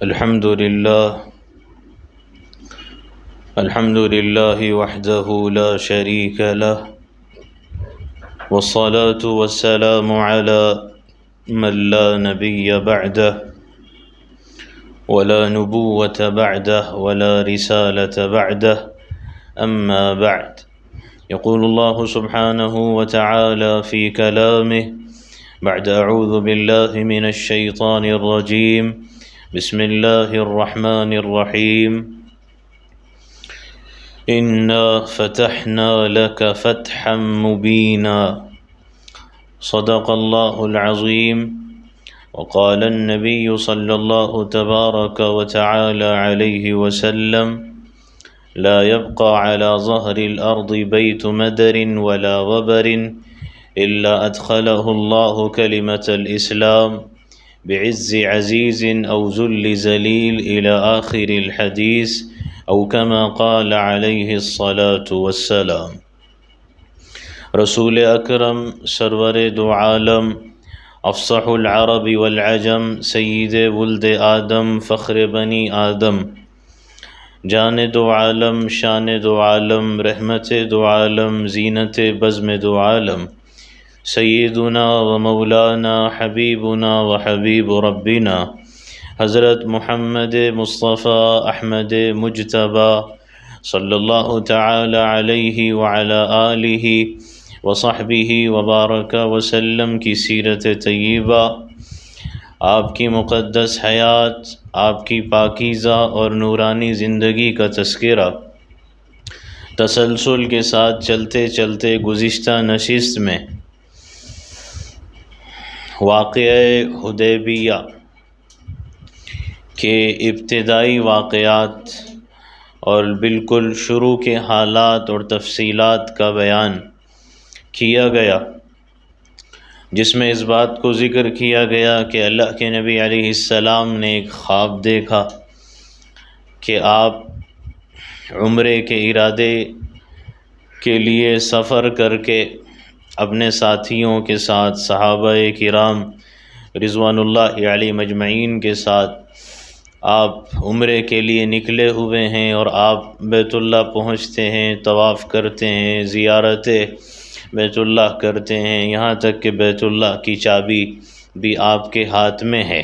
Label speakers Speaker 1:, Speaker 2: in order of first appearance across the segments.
Speaker 1: الحمد لله وحده لا شريك له، والصلاة والسلام على من لا نبي بعده ولا نبوة بعده ولا رسالة بعده، أما بعد. يقول الله سبحانه وتعالى في كلامه بعد أعوذ بالله من الشيطان الرجيم، بسم الله الرحمن الرحيم. إنا فتحنا لك فتحا مبينا، صدق الله العظيم. وقال النبي صلى الله تبارك وتعالى عليه وسلم: لا يبقى على ظهر الأرض بيت مدر ولا وبر إلا أدخله الله كلمة الإسلام بعز عزيز أو ذل ذليل إلى آخر الحديث، أو كما قال عليه الصلاة والسلام. رسول اکرم سرور دو عالم، افصح العرب والعجم، سید ولد آدم، فخر بنی آدم، جان دو عالم، شان دو عالم، رحمت دو عالم، زینت بزم دو عالم، سیدنا و مولانا حبیبنا و حبیب ربنا حضرت محمد مصطفیٰ احمد مجتبی صلی اللہ تعالی علیہ وعلی آلہ وصحبہ وبارک وسلم کی سیرت طیبہ، آپ کی مقدس حیات، آپ کی پاکیزہ اور نورانی زندگی کا تذکرہ تسلسل کے ساتھ چلتے چلتے گزشتہ نشست میں واقعہ حدیبیہ کے ابتدائی واقعات اور بالکل شروع کے حالات اور تفصیلات کا بیان کیا گیا، جس میں اس بات کو ذکر کیا گیا کہ اللہ کے نبی علیہ السلام نے ایک خواب دیکھا کہ آپ عمرے کے ارادے کے لیے سفر کر کے اپنے ساتھیوں کے ساتھ، صحابہ کرام رضوان اللہ علیہم اجمعین کے ساتھ آپ عمرے کے لیے نکلے ہوئے ہیں، اور آپ بیت اللہ پہنچتے ہیں، طواف کرتے ہیں، زیارت بیت اللہ کرتے ہیں، یہاں تک کہ بیت اللہ کی چابی بھی آپ کے ہاتھ میں ہے۔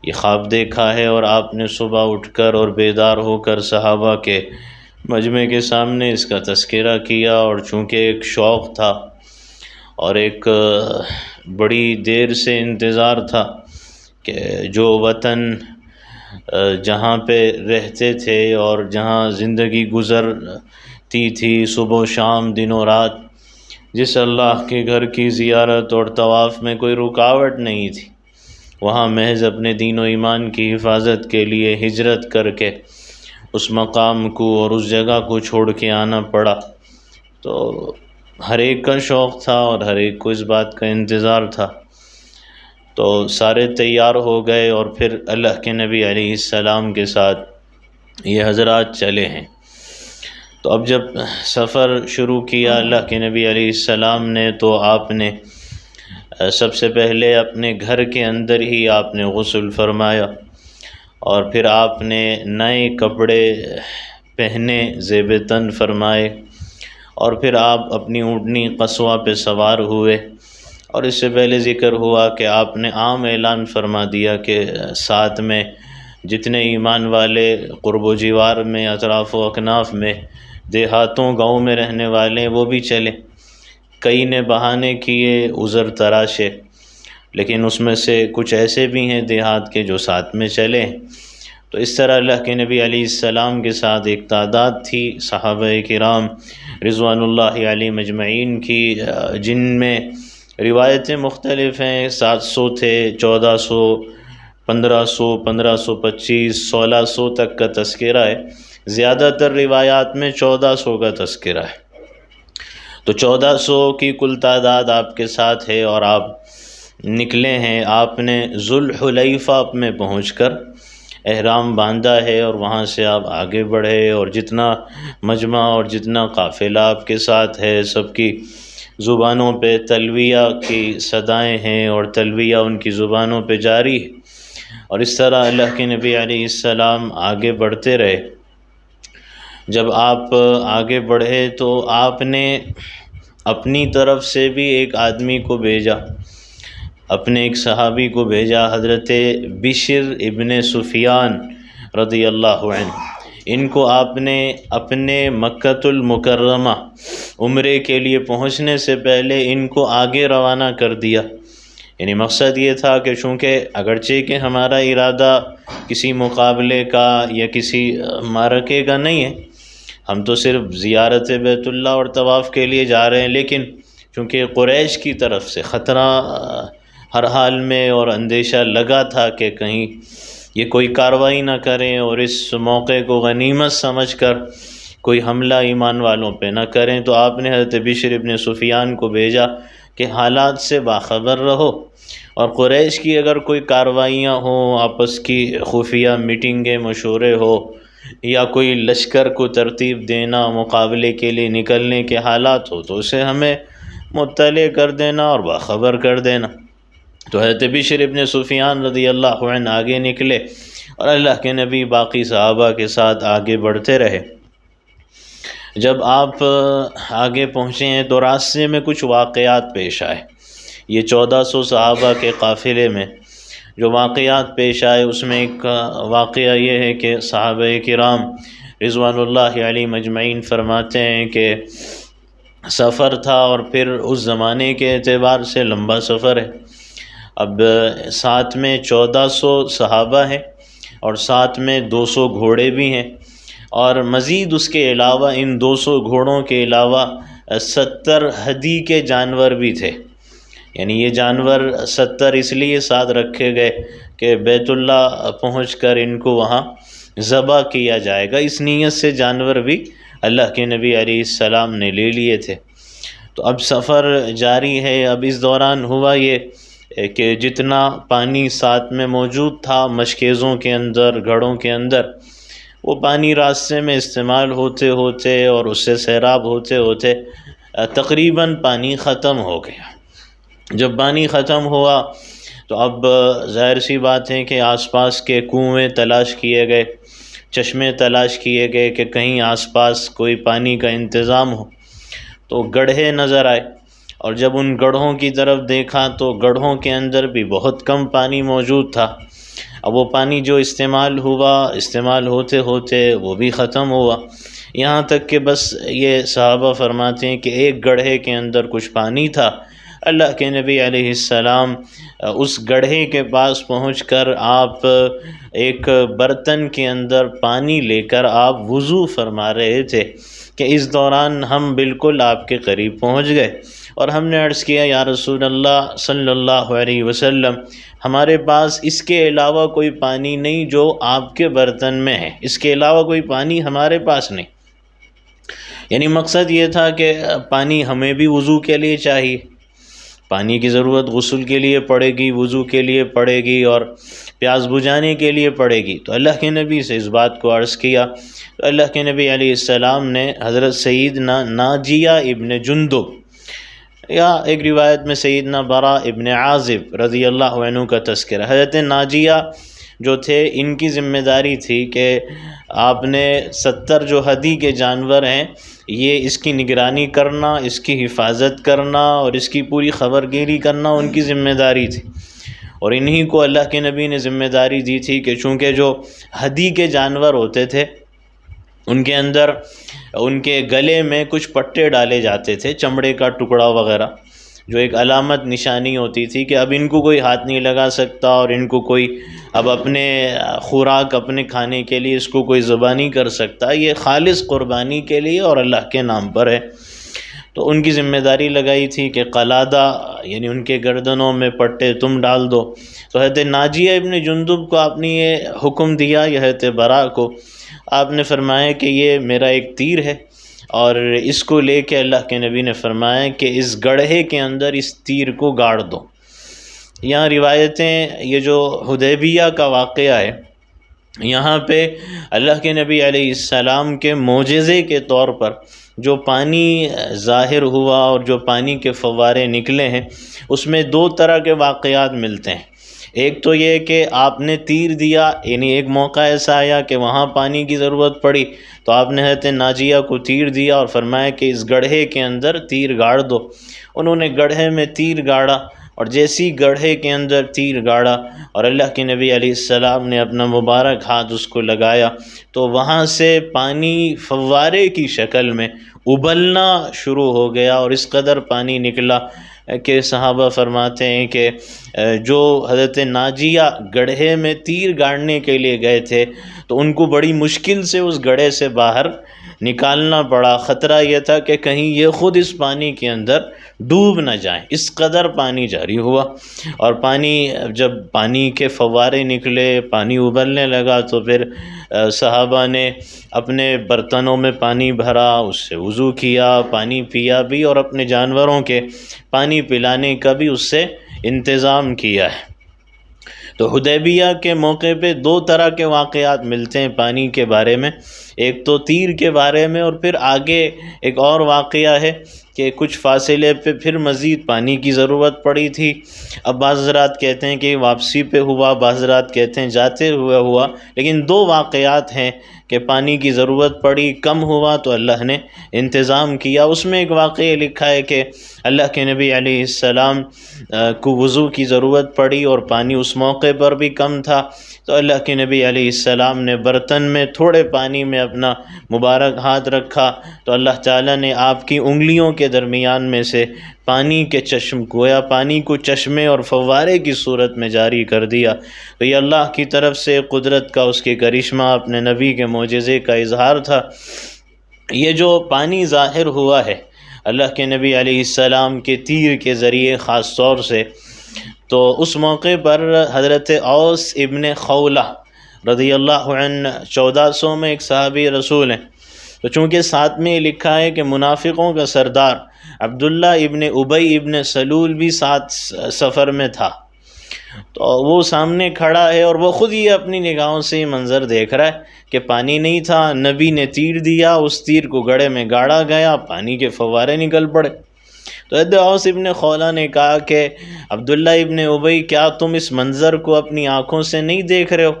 Speaker 1: یہ خواب دیکھا ہے، اور آپ نے صبح اٹھ کر اور بیدار ہو کر صحابہ کے مجمع کے سامنے اس کا تذکرہ کیا، اور چونکہ ایک شوق تھا اور ایک بڑی دیر سے انتظار تھا کہ جو وطن جہاں پہ رہتے تھے اور جہاں زندگی گزرتی تھی صبح و شام، دن و رات، جس اللہ کے گھر کی زیارت اور طواف میں کوئی رکاوٹ نہیں تھی، وہاں محض اپنے دین و ایمان کی حفاظت کے لیے ہجرت کر کے اس مقام کو اور اس جگہ کو چھوڑ کے آنا پڑا۔ تو ہر ایک کا شوق تھا اور ہر ایک کو اس بات کا انتظار تھا، تو سارے تیار ہو گئے، اور پھر اللہ کے نبی علیہ السلام کے ساتھ یہ حضرات چلے ہیں۔ تو اب جب سفر شروع کیا اللہ کے نبی علیہ السلام نے، تو آپ نے سب سے پہلے اپنے گھر کے اندر ہی آپ نے غسل فرمایا، اور پھر آپ نے نئے کپڑے پہنے، زیب تن فرمائے، اور پھر آپ اپنی اونٹنی قصوہ پہ سوار ہوئے۔ اور اس سے پہلے ذکر ہوا کہ آپ نے عام اعلان فرما دیا کہ ساتھ میں جتنے ایمان والے قرب و جوار میں، اطراف و اکناف میں، دیہاتوں گاؤں میں رہنے والے وہ بھی چلے۔ کئی نے بہانے کیے، عذر تراشے، لیکن اس میں سے کچھ ایسے بھی ہیں دیہات کے جو ساتھ میں چلے۔ تو اس طرح اللہ کے نبی علیہ السلام کے ساتھ ایک تعداد تھی صحابہ کرام رضوان اللہ علیہم اجمعین کی، جن میں روایتیں مختلف ہیں، 700 تھے، 1400، 1500، 1525، 1600 تک کا تذکرہ ہے۔ زیادہ تر روایات میں 1400 کا تذکرہ ہے۔ تو 1400 کی کل تعداد آپ کے ساتھ ہے، اور آپ نکلے ہیں۔ آپ نے ذوالحلیفہ میں پہنچ کر احرام باندھا ہے، اور وہاں سے آپ آگے بڑھے، اور جتنا مجمع اور جتنا قافلہ آپ کے ساتھ ہے، سب کی زبانوں پہ تلبیہ کی صدائیں ہیں، اور تلبیہ ان کی زبانوں پہ جاری ہے۔ اور اس طرح اللہ کے نبی علیہ السلام آگے بڑھتے رہے۔ جب آپ آگے بڑھے تو آپ نے اپنی طرف سے بھی ایک آدمی کو بھیجا، اپنے ایک صحابی کو بھیجا، حضرت بشر ابن سفیان رضی اللہ عنہ۔ ان کو آپ نے اپنے مکۃ المکرمہ عمرے کے لیے پہنچنے سے پہلے ان کو آگے روانہ کر دیا۔ یعنی مقصد یہ تھا کہ چونکہ اگرچہ کہ ہمارا ارادہ کسی مقابلے کا یا کسی معرکے کا نہیں ہے، ہم تو صرف زیارت بیت اللہ اور طواف کے لیے جا رہے ہیں، لیکن چونکہ قریش کی طرف سے خطرہ ہر حال میں اور اندیشہ لگا تھا کہ کہیں یہ کوئی کارروائی نہ کریں اور اس موقع کو غنیمت سمجھ کر کوئی حملہ ایمان والوں پہ نہ کریں، تو آپ نے حضرت بشر ابن سفیان کو بھیجا کہ حالات سے باخبر رہو، اور قریش کی اگر کوئی کارروائیاں ہوں، آپس کی خفیہ میٹنگیں مشورے ہو، یا کوئی لشکر کو ترتیب دینا مقابلے کے لیے نکلنے کے حالات ہو، تو اسے ہمیں مطلع کر دینا اور باخبر کر دینا۔ تو حضرت بشر ابن سفیان رضی اللہ عنہ آگے نکلے اور اللہ کے نبی باقی صحابہ کے ساتھ آگے بڑھتے رہے۔ جب آپ آگے پہنچے ہیں تو راستے میں کچھ واقعات پیش آئے۔ یہ 1400 صحابہ کے قافلے میں جو واقعات پیش آئے، اس میں ایک واقعہ یہ ہے کہ صحابہ کرام رضوان اللہ علیہم اجمعین فرماتے ہیں کہ سفر تھا، اور پھر اس زمانے کے اعتبار سے لمبا سفر ہے۔ اب ساتھ میں 1400 صحابہ ہیں اور ساتھ میں 200 گھوڑے بھی ہیں، اور مزید اس کے علاوہ ان 200 گھوڑوں کے علاوہ 70 ہدی کے جانور بھی تھے۔ یعنی یہ جانور 70 اس لیے ساتھ رکھے گئے کہ بیت اللہ پہنچ کر ان کو وہاں ذبح کیا جائے گا، اس نیت سے جانور بھی اللہ کے نبی علیہ السلام نے لے لیے تھے۔ تو اب سفر جاری ہے۔ اب اس دوران ہوا یہ کہ جتنا پانی ساتھ میں موجود تھا مشکیزوں کے اندر، گھڑوں کے اندر، وہ پانی راستے میں استعمال ہوتے ہوتے اور اس سے سیراب ہوتے ہوتے تقریباً پانی ختم ہو گیا۔ جب پانی ختم ہوا تو اب ظاہر سی بات ہے کہ آس پاس کے کنویں تلاش کیے گئے، چشمے تلاش کیے گئے کہ کہیں آس پاس کوئی پانی کا انتظام ہو۔ تو گڑھے نظر آئے، اور جب ان گڑھوں کی طرف دیکھا تو گڑھوں کے اندر بھی بہت کم پانی موجود تھا۔ اب وہ پانی جو استعمال ہوتے ہوتے وہ بھی ختم ہوا، یہاں تک کہ بس یہ صحابہ فرماتے ہیں کہ ایک گڑھے کے اندر کچھ پانی تھا۔ اللہ کے نبی علیہ السلام اس گڑھے کے پاس پہنچ کر آپ ایک برتن کے اندر پانی لے کر آپ وضو فرما رہے تھے کہ اس دوران ہم بالکل آپ کے قریب پہنچ گئے، اور ہم نے عرض کیا یا رسول اللہ صلی اللہ علیہ وسلم، ہمارے پاس اس کے علاوہ کوئی پانی نہیں جو آپ کے برتن میں ہے، اس کے علاوہ کوئی پانی ہمارے پاس نہیں۔ یعنی مقصد یہ تھا کہ پانی ہمیں بھی وضو کے لیے چاہیے، پانی کی ضرورت غسل کے لیے پڑے گی، وضو کے لیے پڑے گی، اور پیاس بجھانے کے لیے پڑے گی۔ تو اللہ کے نبی سے اس بات کو عرض کیا تو اللہ کے نبی علیہ السلام نے حضرت سیدنا ناجیہ ابن جندب، یا ایک روایت میں سیدنا برا ابن عازب رضی اللہ عنہ کا تذکرہ، حضرت ناجیہ جو تھے ان کی ذمہ داری تھی کہ آپ نے 70 جو ہدی کے جانور ہیں یہ اس کی نگرانی کرنا، اس کی حفاظت کرنا اور اس کی پوری خبر گیری کرنا ان کی ذمہ داری تھی، اور انہی کو اللہ کے نبی نے ذمہ داری دی تھی کہ چونکہ جو ہدی کے جانور ہوتے تھے ان کے اندر ان کے گلے میں کچھ پٹے ڈالے جاتے تھے، چمڑے کا ٹکڑا وغیرہ، جو ایک علامت نشانی ہوتی تھی کہ اب ان کو کوئی ہاتھ نہیں لگا سکتا، اور ان کو کوئی اب اپنے خوراک اپنے کھانے کے لیے اس کو کوئی ذبح نہیں کر سکتا، یہ خالص قربانی کے لیے اور اللہ کے نام پر ہے۔ تو ان کی ذمہ داری لگائی تھی کہ قلادہ یعنی ان کے گردنوں میں پٹے تم ڈال دو۔ تو حضرت ناجیہ ابن جندب کو آپ نے یہ حکم دیا، یہ حضرت برا کو آپ نے فرمایا کہ یہ میرا ایک تیر ہے، اور اس کو لے کے اللہ کے نبی نے فرمایا کہ اس گڑھے کے اندر اس تیر کو گاڑ دو۔ یہاں روایتیں، یہ جو حدیبیہ کا واقعہ ہے، یہاں پہ اللہ کے نبی علیہ السلام کے معجزے کے طور پر جو پانی ظاہر ہوا اور جو پانی کے فوارے نکلے ہیں، اس میں 2 طرح کے واقعات ملتے ہیں۔ ایک تو یہ کہ آپ نے تیر دیا، یعنی ایک موقع ایسا آیا کہ وہاں پانی کی ضرورت پڑی تو آپ نے حضرت ناجیہ کو تیر دیا اور فرمایا کہ اس گڑھے کے اندر تیر گاڑ دو۔ انہوں نے گڑھے میں تیر گاڑا، اور جیسی گڑھے کے اندر تیر گاڑا اور اللہ کے نبی علیہ السلام نے اپنا مبارک ہاتھ اس کو لگایا تو وہاں سے پانی فوارے کی شکل میں ابلنا شروع ہو گیا، اور اس قدر پانی نکلا کہ صحابہ فرماتے ہیں کہ جو حضرت ناجیہ گڑھے میں تیر گاڑنے کے لیے گئے تھے تو ان کو بڑی مشکل سے اس گڑھے سے باہر نکالنا پڑا۔ خطرہ یہ تھا کہ کہیں یہ خود اس پانی کے اندر ڈوب نہ جائیں، اس قدر پانی جاری ہوا۔ اور جب پانی کے فوارے نکلے، پانی ابلنے لگا تو پھر صحابہ نے اپنے برتنوں میں پانی بھرا، اس سے وضو کیا، پانی پیا بھی، اور اپنے جانوروں کے پانی پلانے کا بھی اس سے انتظام کیا ہے۔ تو حدیبیہ کے موقع پہ دو طرح کے واقعات ملتے ہیں پانی کے بارے میں، ایک تو تیر کے بارے میں، اور پھر آگے ایک اور واقعہ ہے کہ کچھ فاصلے پہ پھر مزید پانی کی ضرورت پڑی تھی۔ اب بعض حضرات کہتے ہیں کہ واپسی پہ ہوا، بعض حضرات کہتے ہیں جاتے ہوئے ہوا، لیکن دو واقعات ہیں کہ پانی کی ضرورت پڑی، کم ہوا تو اللہ نے انتظام کیا۔ اس میں ایک واقعہ لکھا ہے کہ اللہ کے نبی علیہ السلام کو وضو کی ضرورت پڑی اور پانی اس موقع پر بھی کم تھا، تو اللہ کے نبی علیہ السلام نے برتن میں تھوڑے پانی میں اپنا مبارک ہاتھ رکھا تو اللہ تعالیٰ نے آپ کی انگلیوں کے درمیان میں سے پانی کے پانی کو چشمے اور فوارے کی صورت میں جاری کر دیا۔ تو یہ اللہ کی طرف سے قدرت کا، اس کے کرشمہ، اپنے نبی کے معجزے کا اظہار تھا۔ یہ جو پانی ظاہر ہوا ہے اللہ کے نبی علیہ السلام کے تیر کے ذریعے خاص طور سے، تو اس موقع پر حضرت اوس ابن خولہ رضی اللہ عنہ 1400 میں ایک صحابی رسول ہیں، تو چونکہ ساتھ میں یہ لکھا ہے کہ منافقوں کا سردار عبداللہ ابن ابی ابن سلول بھی ساتھ سفر میں تھا، تو وہ سامنے کھڑا ہے اور وہ خود ہی اپنی نگاہوں سے یہ منظر دیکھ رہا ہے کہ پانی نہیں تھا، نبی نے تیر دیا، اس تیر کو گڑھے میں گاڑا گیا، پانی کے فوارے نکل پڑے۔ تو حضرت اوس ابن خولہ نے کہا کہ عبداللہ ابن ابی، کیا تم اس منظر کو اپنی آنکھوں سے نہیں دیکھ رہے ہو؟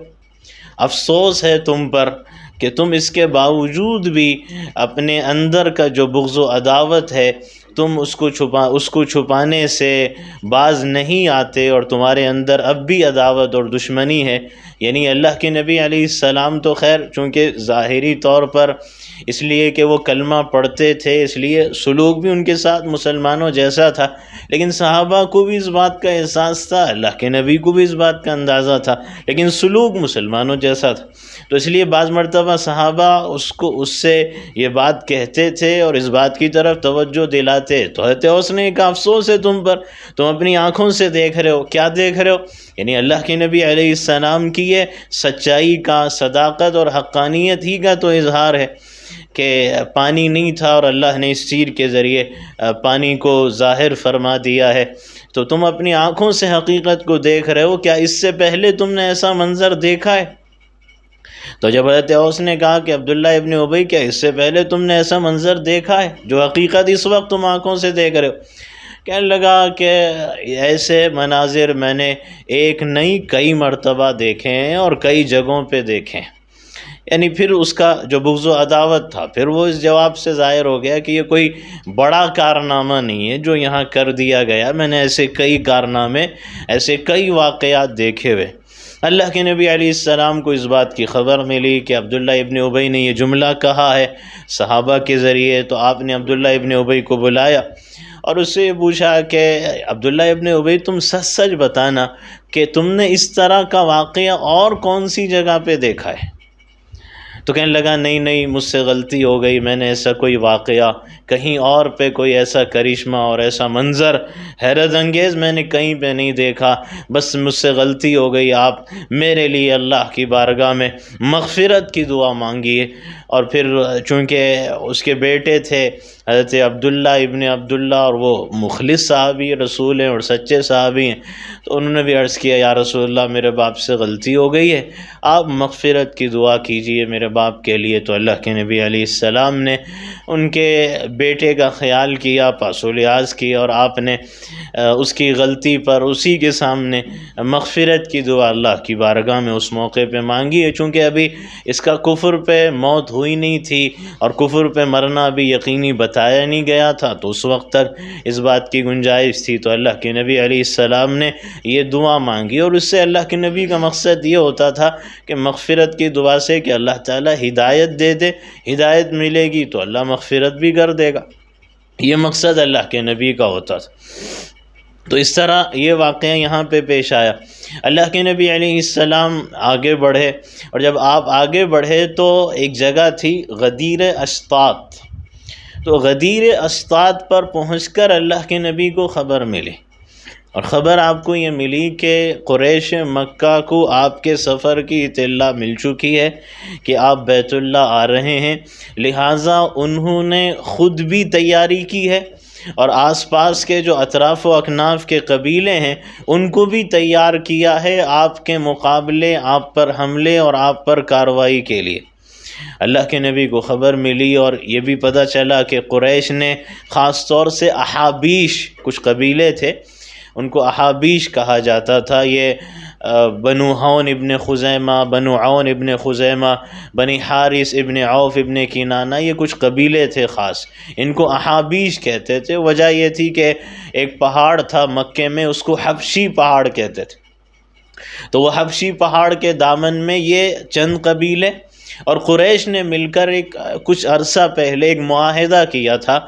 Speaker 1: افسوس ہے تم پر کہ تم اس کے باوجود بھی اپنے اندر کا جو بغض و عداوت ہے تم اس کو چھپانے سے باز نہیں آتے، اور تمہارے اندر اب بھی عداوت اور دشمنی ہے۔ یعنی اللہ کے نبی علیہ السلام تو خیر چونکہ ظاہری طور پر اس لیے کہ وہ کلمہ پڑھتے تھے، اس لیے سلوک بھی ان کے ساتھ مسلمانوں جیسا تھا، لیکن صحابہ کو بھی اس بات کا احساس تھا، اللہ کے نبی کو بھی اس بات کا اندازہ تھا، لیکن سلوک مسلمانوں جیسا تھا۔ تو اس لیے بعض مرتبہ صحابہ اس سے یہ بات کہتے تھے اور اس بات کی طرف توجہ دلاتے، تو حضرت اوس نے کہا افسوس ہے تم پر، تم اپنی آنکھوں سے دیکھ رہے ہو۔ کیا دیکھ رہے ہو؟ یعنی اللہ کے نبی علیہ السلام کی یہ سچائی کا، صداقت اور حقانیت ہی کا تو اظہار ہے کہ پانی نہیں تھا اور اللہ نے اس تیر کے ذریعے پانی کو ظاہر فرما دیا ہے، تو تم اپنی آنکھوں سے حقیقت کو دیکھ رہے ہو، کیا اس سے پہلے تم نے ایسا منظر دیکھا ہے؟ تو جب حضرت اوس نے کہا کہ عبداللہ ابن ابی، کیا اس سے پہلے تم نے ایسا منظر دیکھا ہے جو حقیقت اس وقت تم آنکھوں سے دیکھ رہے ہو؟ کہنے لگا کہ ایسے مناظر میں نے ایک نہیں کئی مرتبہ دیکھے ہیں اور کئی جگہوں پہ دیکھے ہیں۔ یعنی پھر اس کا جو بغض و عداوت تھا پھر وہ اس جواب سے ظاہر ہو گیا کہ یہ کوئی بڑا کارنامہ نہیں ہے جو یہاں کر دیا گیا، میں نے ایسے کئی کارنامے، ایسے کئی واقعات دیکھے ہوئے۔ اللہ کے نبی علیہ السلام کو اس بات کی خبر ملی کہ عبداللہ ابن ابی نے یہ جملہ کہا ہے صحابہ کے ذریعے، تو آپ نے عبداللہ ابن ابی کو بلایا اور اس سے یہ پوچھا کہ عبداللہ ابن ابی، تم سچ سچ بتانا کہ تم نے اس طرح کا واقعہ اور کون سی جگہ پہ دیکھا ہے؟ تو کہنے لگا نہیں مجھ سے غلطی ہو گئی، میں نے ایسا کوئی واقعہ کہیں اور پہ، کوئی ایسا کرشمہ اور ایسا منظر حیرت انگیز میں نے کہیں پہ نہیں دیکھا، بس مجھ سے غلطی ہو گئی، آپ میرے لیے اللہ کی بارگاہ میں مغفرت کی دعا مانگیے۔ اور پھر چونکہ اس کے بیٹے تھے حضرت عبداللہ ابن عبداللہ، اور وہ مخلص صحابی رسول ہیں اور سچے صحابی ہیں، تو انہوں نے بھی عرض کیا یا رسول اللہ میرے باپ سے غلطی ہو گئی ہے، آپ مغفرت کی دعا کیجئے میرے باپ کے لیے۔ تو اللہ کے نبی علیہ السلام نے ان کے بیٹے کا خیال کیا، پاس و لحاظ کیا، اور آپ نے اس کی غلطی پر اسی کے سامنے مغفرت کی دعا اللہ کی بارگاہ میں اس موقع پہ مانگی ہے۔ چونکہ ابھی اس کا کفر پہ موت ہوئی نہیں تھی اور کفر پہ مرنا بھی یقینی بتایا نہیں گیا تھا، تو اس وقت تک اس بات کی گنجائش تھی، تو اللہ کے نبی علیہ السلام نے یہ دعا مانگی، اور اس سے اللہ کے نبی کا مقصد یہ ہوتا تھا کہ مغفرت کی دعا سے کہ اللہ تعالیٰ ہدایت دے دے، ہدایت ملے گی تو اللہ مغفرت بھی کر دے گا، یہ مقصد اللہ کے نبی کا ہوتا تھا۔ تو اس طرح یہ واقعہ یہاں پہ پیش آیا۔ اللہ کے نبی علیہ السلام آگے بڑھے، اور جب آپ آگے بڑھے تو ایک جگہ تھی غدیر اسطات، تو غدیر اسطات پر پہنچ کر اللہ کے نبی کو خبر ملی، اور خبر آپ کو یہ ملی کہ قریش مکہ کو آپ کے سفر کی اطلاع مل چکی ہے کہ آپ بیت اللہ آ رہے ہیں، لہٰذا انہوں نے خود بھی تیاری کی ہے، اور آس پاس کے جو اطراف و اکناف کے قبیلے ہیں ان کو بھی تیار کیا ہے آپ کے مقابلے، آپ پر حملے اور آپ پر کارروائی کے لیے۔ اللہ کے نبی کو خبر ملی، اور یہ بھی پتہ چلا کہ قریش نے خاص طور سے احابیش، کچھ قبیلے تھے ان کو احابیش کہا جاتا تھا، یہ بنو عون ابن خزیمہ، بنو عون ابن خزیمہ، بنی حارث ابن عوف ابن کنانہ، یہ کچھ قبیلے تھے خاص، ان کو احابیش کہتے تھے۔ وجہ یہ تھی کہ ایک پہاڑ تھا مکے میں، اس کو حبشی پہاڑ کہتے تھے، تو وہ حبشی پہاڑ کے دامن میں یہ چند قبیلے اور قریش نے مل کر کچھ عرصہ پہلے ایک معاہدہ کیا تھا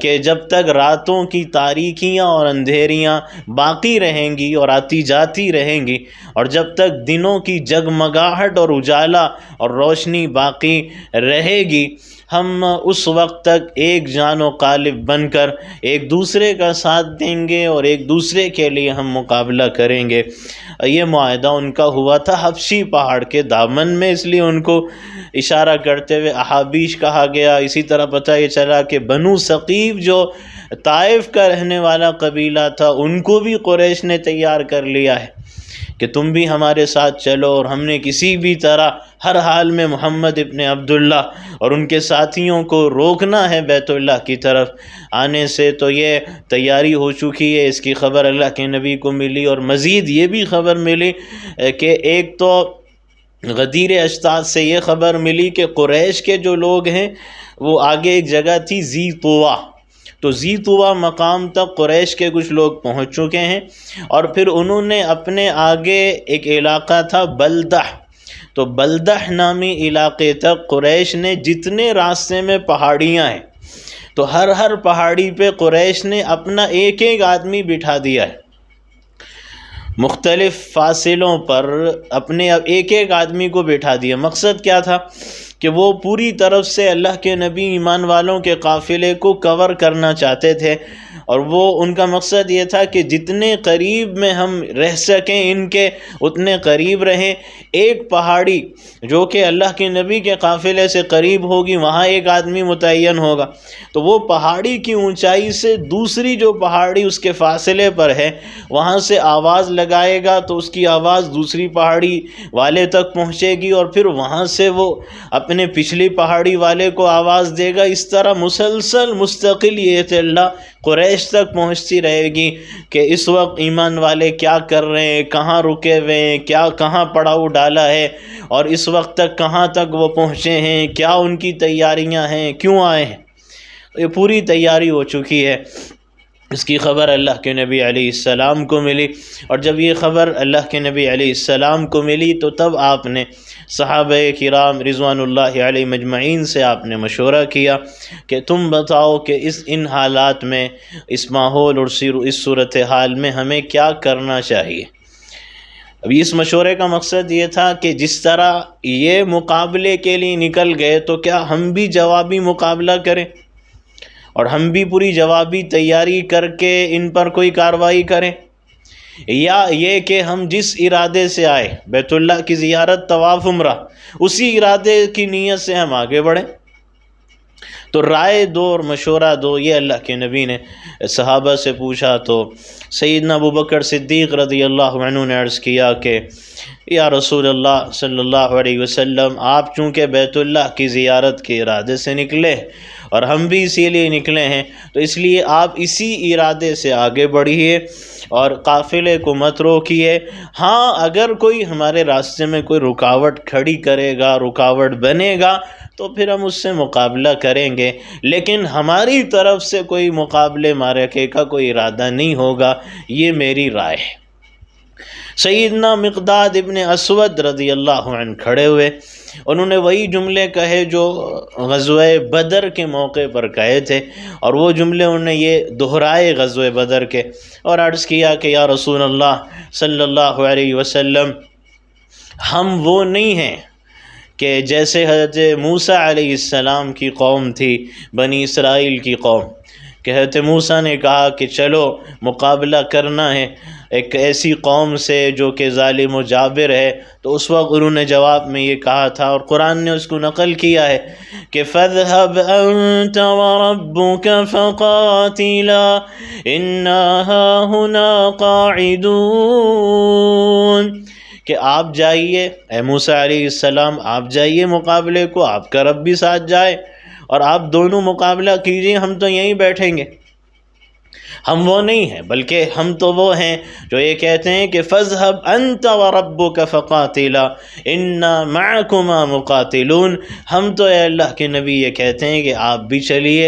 Speaker 1: کہ جب تک راتوں کی تاریکیاں اور اندھیریاں باقی رہیں گی اور آتی جاتی رہیں گی، اور جب تک دنوں کی جگمگاہٹ اور اجالا اور روشنی باقی رہے گی، ہم اس وقت تک ایک جان و قالب بن کر ایک دوسرے کا ساتھ دیں گے اور ایک دوسرے کے لیے ہم مقابلہ کریں گے۔ یہ معاہدہ ان کا ہوا تھا حبشی پہاڑ کے دامن میں، اس لیے ان کو اشارہ کرتے ہوئے احابیش کہا گیا۔ اسی طرح پتہ یہ چلا کہ بنو ثقیف جو طائف کا رہنے والا قبیلہ تھا، ان کو بھی قریش نے تیار کر لیا ہے کہ تم بھی ہمارے ساتھ چلو، اور ہم نے کسی بھی طرح ہر حال میں محمد ابن عبداللہ اور ان کے ساتھیوں کو روکنا ہے بیت اللہ کی طرف آنے سے۔ تو یہ تیاری ہو چکی ہے، اس کی خبر اللہ کے نبی کو ملی، اور مزید یہ بھی خبر ملی کہ ایک تو غدیر اسطات سے یہ خبر ملی کہ قریش کے جو لوگ ہیں وہ آگے ایک جگہ تھی ذی طویٰ، تو ذی طویٰ مقام تک قریش کے کچھ لوگ پہنچ چکے ہیں، اور پھر انہوں نے اپنے آگے ایک علاقہ تھا بلدہ، تو بلدہ نامی علاقے تک قریش نے جتنے راستے میں پہاڑیاں ہیں تو ہر پہاڑی پہ قریش نے اپنا ایک ایک آدمی بٹھا دیا ہے، مختلف فاصلوں پر اپنے ایک ایک آدمی کو بٹھا دیا۔ مقصد کیا تھا کہ وہ پوری طرف سے اللہ کے نبی ایمان والوں کے قافلے کو کور کرنا چاہتے تھے، اور وہ ان کا مقصد یہ تھا کہ جتنے قریب میں ہم رہ سکیں ان کے اتنے قریب رہیں۔ ایک پہاڑی جو کہ اللہ کے نبی کے قافلے سے قریب ہوگی وہاں ایک آدمی متعین ہوگا، تو وہ پہاڑی کی اونچائی سے دوسری جو پہاڑی اس کے فاصلے پر ہے وہاں سے آواز لگائے گا، تو اس کی آواز دوسری پہاڑی والے تک پہنچے گی، اور پھر وہاں سے وہ اپنے پچھلی پہاڑی والے کو آواز دے گا۔ اس طرح مسلسل مستقل یہ اطلاع قریش تک پہنچتی رہے گی کہ اس وقت ایمان والے کیا کر رہے ہیں، کہاں رکے ہوئے ہیں، کہاں پڑاؤ ڈالا ہے، اور اس وقت تک کہاں تک وہ پہنچے ہیں، کیا ان کی تیاریاں ہیں، کیوں آئے ہیں۔ یہ پوری تیاری ہو چکی ہے۔ اس کی خبر اللہ کے نبی علیہ السلام کو ملی، اور جب یہ خبر اللہ کے نبی علیہ السلام کو ملی تو تب آپ نے صحابہ کرام رضوان اللہ علیہ مجمعین سے آپ نے مشورہ کیا کہ تم بتاؤ کہ ان حالات میں، اس ماحول اور اس صورتحال میں ہمیں کیا کرنا چاہیے۔ ابھی اس مشورے کا مقصد یہ تھا کہ جس طرح یہ مقابلے کے لیے نکل گئے تو کیا ہم بھی جوابی مقابلہ کریں، اور ہم بھی پوری جوابی تیاری کر کے ان پر کوئی کارروائی کریں۔ یا یہ کہ ہم جس ارادے سے آئے بیت اللہ کی زیارت طواف عمرہ اسی ارادے کی نیت سے ہم آگے بڑھیں؟ تو رائے دو اور مشورہ دو، یہ اللہ کے نبی نے صحابہ سے پوچھا۔ تو سیدنا ابوبکر صدیق رضی اللہ عنہ نے عرض کیا کہ یا رسول اللہ صلی اللہ علیہ وسلم، آپ چونکہ بیت اللہ کی زیارت کے ارادے سے نکلے اور ہم بھی اسی لیے نکلے ہیں، تو اس لیے آپ اسی ارادے سے آگے بڑھیے اور قافلے کو مت روکیے۔ ہاں اگر کوئی ہمارے راستے میں کوئی رکاوٹ کھڑی کرے گا، رکاوٹ بنے گا، تو پھر ہم اس سے مقابلہ کریں گے، لیکن ہماری طرف سے کوئی مقابلے معرکے کا کوئی ارادہ نہیں ہوگا، یہ میری رائے ہے۔ سیدنا مقداد ابن اسود رضی اللہ عنہ کھڑے ہوئے، انہوں نے وہی جملے کہے جو غزوہ بدر کے موقع پر کہے تھے، اور وہ جملے انہوں نے یہ دہرائے غزوہ بدر کے، اور عرض کیا کہ یا رسول اللہ صلی اللہ علیہ وسلم، ہم وہ نہیں ہیں کہ جیسے حضرت موسیٰ علیہ السلام کی قوم تھی، بنی اسرائیل کی قوم، کہ حضرت موسیٰ نے کہا کہ چلو مقابلہ کرنا ہے ایک ایسی قوم سے جو کہ ظالم و جابر ہے، تو اس وقت انہوں نے جواب میں یہ کہا تھا، اور قرآن نے اس کو نقل کیا ہے کہ فَاذْهَبْ أَنْتَ وَرَبُّكَ فَقَاتِلَا إِنَّا هَاهُنَا قَاعِدُونَ، کہ آپ جائیے، اے موسیٰ علیہ السلام آپ جائیے مقابلے کو، آپ کا رب بھی ساتھ جائے اور آپ دونوں مقابلہ کیجئے، ہم تو یہیں بیٹھیں گے۔ ہم وہ نہیں ہیں، بلکہ ہم تو وہ ہیں جو یہ کہتے ہیں کہ فَاذْهَبْ أَنْتَ وَرَبُّكَ فَقَاتِلَا إِنَّا مَعَكُمَا مُقَاتِلُونَ، ہم تو اے اللہ کے نبی یہ کہتے ہیں کہ آپ بھی چلیے،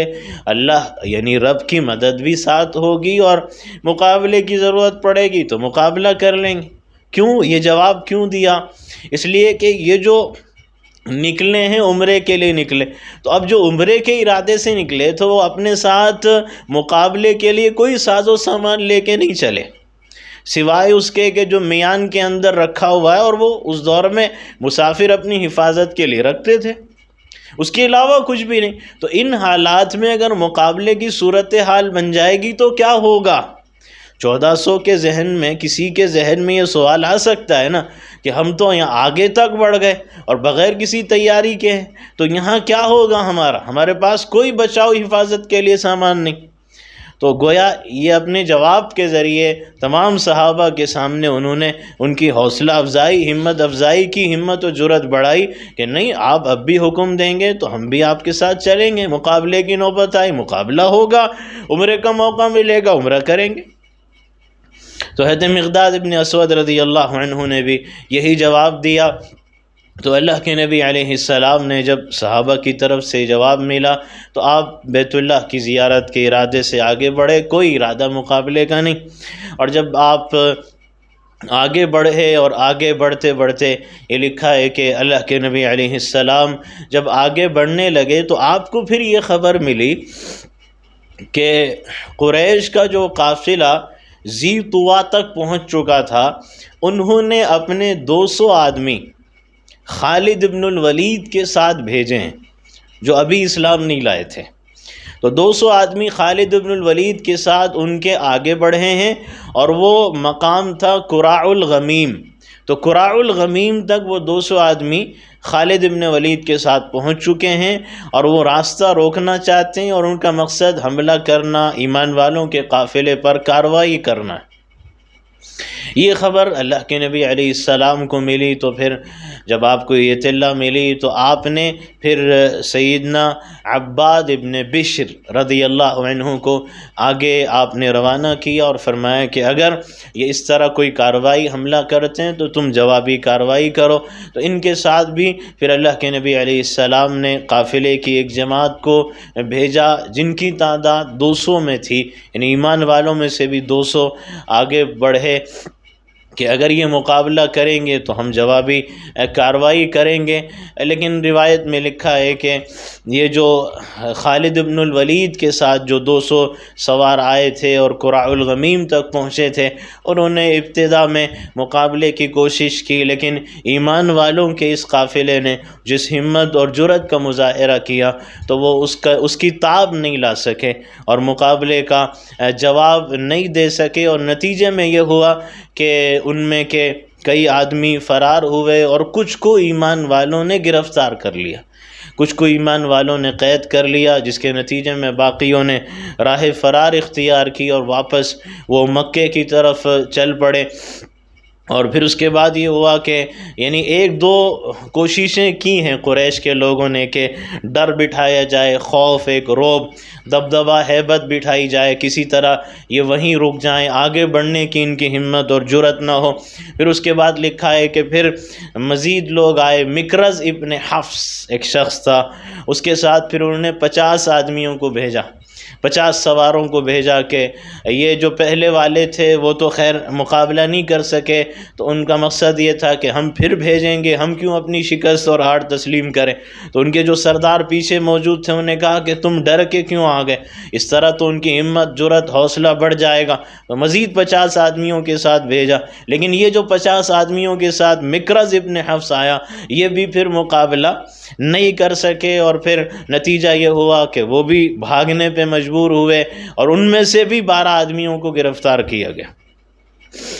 Speaker 1: اللہ یعنی رب کی مدد بھی ساتھ ہوگی، اور مقابلے کی ضرورت پڑے گی تو مقابلہ کر لیں گے۔ کیوں یہ جواب کیوں دیا؟ اس لیے کہ یہ جو نکلے ہیں عمرے کے لیے نکلے، تو اب جو عمرے کے ارادے سے نکلے تو وہ اپنے ساتھ مقابلے کے لیے کوئی ساز و سامان لے کے نہیں چلے، سوائے اس کے کہ جو میان کے اندر رکھا ہوا ہے، اور وہ اس دور میں مسافر اپنی حفاظت کے لیے رکھتے تھے، اس کے علاوہ کچھ بھی نہیں۔ تو ان حالات میں اگر مقابلے کی صورتحال بن جائے گی تو کیا ہوگا؟ 1400 کے ذہن میں کسی کے ذہن میں یہ سوال آ سکتا ہے نا کہ ہم تو یہاں آگے تک بڑھ گئے اور بغیر کسی تیاری کے ہیں، تو یہاں کیا ہوگا ہمارے پاس کوئی بچاؤ حفاظت کے لیے سامان نہیں۔ تو گویا یہ اپنے جواب کے ذریعے تمام صحابہ کے سامنے انہوں نے ان کی حوصلہ افزائی، ہمت افزائی کی، ہمت و جرأت بڑھائی کہ نہیں آپ اب بھی حکم دیں گے تو ہم بھی آپ کے ساتھ چلیں گے، مقابلے کی نوبت آئی مقابلہ ہوگا، عمرے کا موقع ملے گا عمرہ کریں گے۔ تو حضرت مقداد ابن اسود رضی اللہ عنہ نے بھی یہی جواب دیا۔ تو اللہ کے نبی علیہ السلام نے جب صحابہ کی طرف سے جواب ملا تو آپ بیت اللہ کی زیارت کے ارادے سے آگے بڑھے، کوئی ارادہ مقابلے کا نہیں۔ اور جب آپ آگے بڑھے اور آگے بڑھتے بڑھتے یہ لکھا ہے کہ اللہ کے نبی علیہ السلام جب آگے بڑھنے لگے تو آپ کو پھر یہ خبر ملی کہ قریش کا جو قافلہ ذی طوا تک پہنچ چکا تھا، انہوں نے اپنے 200 آدمی خالد ابن الولید کے ساتھ بھیجے ہیں جو ابھی اسلام نہیں لائے تھے۔ تو 200 آدمی خالد ابن الولید کے ساتھ ان کے آگے بڑھے ہیں، اور وہ مقام تھا قراء الغمیم۔ تو قراء الغمیم تک وہ 200 آدمی خالد ابن ولید کے ساتھ پہنچ چکے ہیں، اور وہ راستہ روکنا چاہتے ہیں، اور ان کا مقصد حملہ کرنا، ایمان والوں کے قافلے پر کارروائی کرنا ہے۔ یہ خبر اللہ کے نبی علیہ السلام کو ملی، تو پھر جب آپ کو یہ اطلاع ملی تو آپ نے پھر سیدنا عباد ابن بشر رضی اللہ عنہ کو آگے آپ نے روانہ کیا اور فرمایا کہ اگر یہ اس طرح کوئی کارروائی حملہ کرتے ہیں تو تم جوابی کارروائی کرو۔ تو ان کے ساتھ بھی پھر اللہ کے نبی علیہ السلام نے قافلے کی ایک جماعت کو بھیجا جن کی تعداد 200 میں تھی، یعنی ایمان والوں میں سے بھی 200 آگے بڑھے۔ کہ اگر یہ مقابلہ کریں گے تو ہم جوابی کارروائی کریں گے۔ لیکن روایت میں لکھا ہے کہ یہ جو خالد بن الولید کے ساتھ جو 200 سوار آئے تھے اور قرع الغمیم تک پہنچے تھے، انہوں نے ابتدا میں مقابلے کی کوشش کی، لیکن ایمان والوں کے اس قافلے نے جس ہمت اور جرأت کا مظاہرہ کیا تو وہ اس کی تاب نہیں لا سکے اور مقابلے کا جواب نہیں دے سکے، اور نتیجے میں یہ ہوا کہ ان میں کے کئی آدمی فرار ہوئے اور کچھ کو ایمان والوں نے گرفتار کر لیا، کچھ کو ایمان والوں نے قید کر لیا، جس کے نتیجے میں باقیوں نے راہ فرار اختیار کی اور واپس وہ مکے کی طرف چل پڑے۔ اور پھر اس کے بعد یہ ہوا کہ یعنی ایک دو کوششیں کی ہیں قریش کے لوگوں نے کہ ڈر بٹھایا جائے، خوف، ایک رعب، دبدبہ، ہیبت بٹھائی جائے، کسی طرح یہ وہیں رک جائیں، آگے بڑھنے کی ان کی ہمت اور جرأت نہ ہو۔ پھر اس کے بعد لکھا ہے کہ پھر مزید لوگ آئے، مکرز ابن حفص ایک شخص تھا، اس کے ساتھ پھر انہوں نے 50 آدمیوں کو بھیجا، 50 سواروں کو بھیجا کہ یہ جو پہلے والے تھے وہ تو خیر مقابلہ نہیں کر سکے، تو ان کا مقصد یہ تھا کہ ہم پھر بھیجیں گے، ہم کیوں اپنی شکست اور ہار تسلیم کریں۔ تو ان کے جو سردار پیچھے موجود تھے انہوں نے کہا کہ تم ڈر کے کیوں آ گئے، اس طرح تو ان کی ہمت، جرأت، حوصلہ بڑھ جائے گا۔ تو مزید 50 آدمیوں کے ساتھ بھیجا، لیکن یہ جو 50 آدمیوں کے ساتھ مکرز ابن حفص آیا، یہ بھی پھر مقابلہ نہیں کر سکے، اور پھر نتیجہ یہ ہوا کہ وہ بھی بھاگنے پہ مجبور ہوئے اور ان میں سے بھی 12 آدمیوں کو گرفتار کیا گیا۔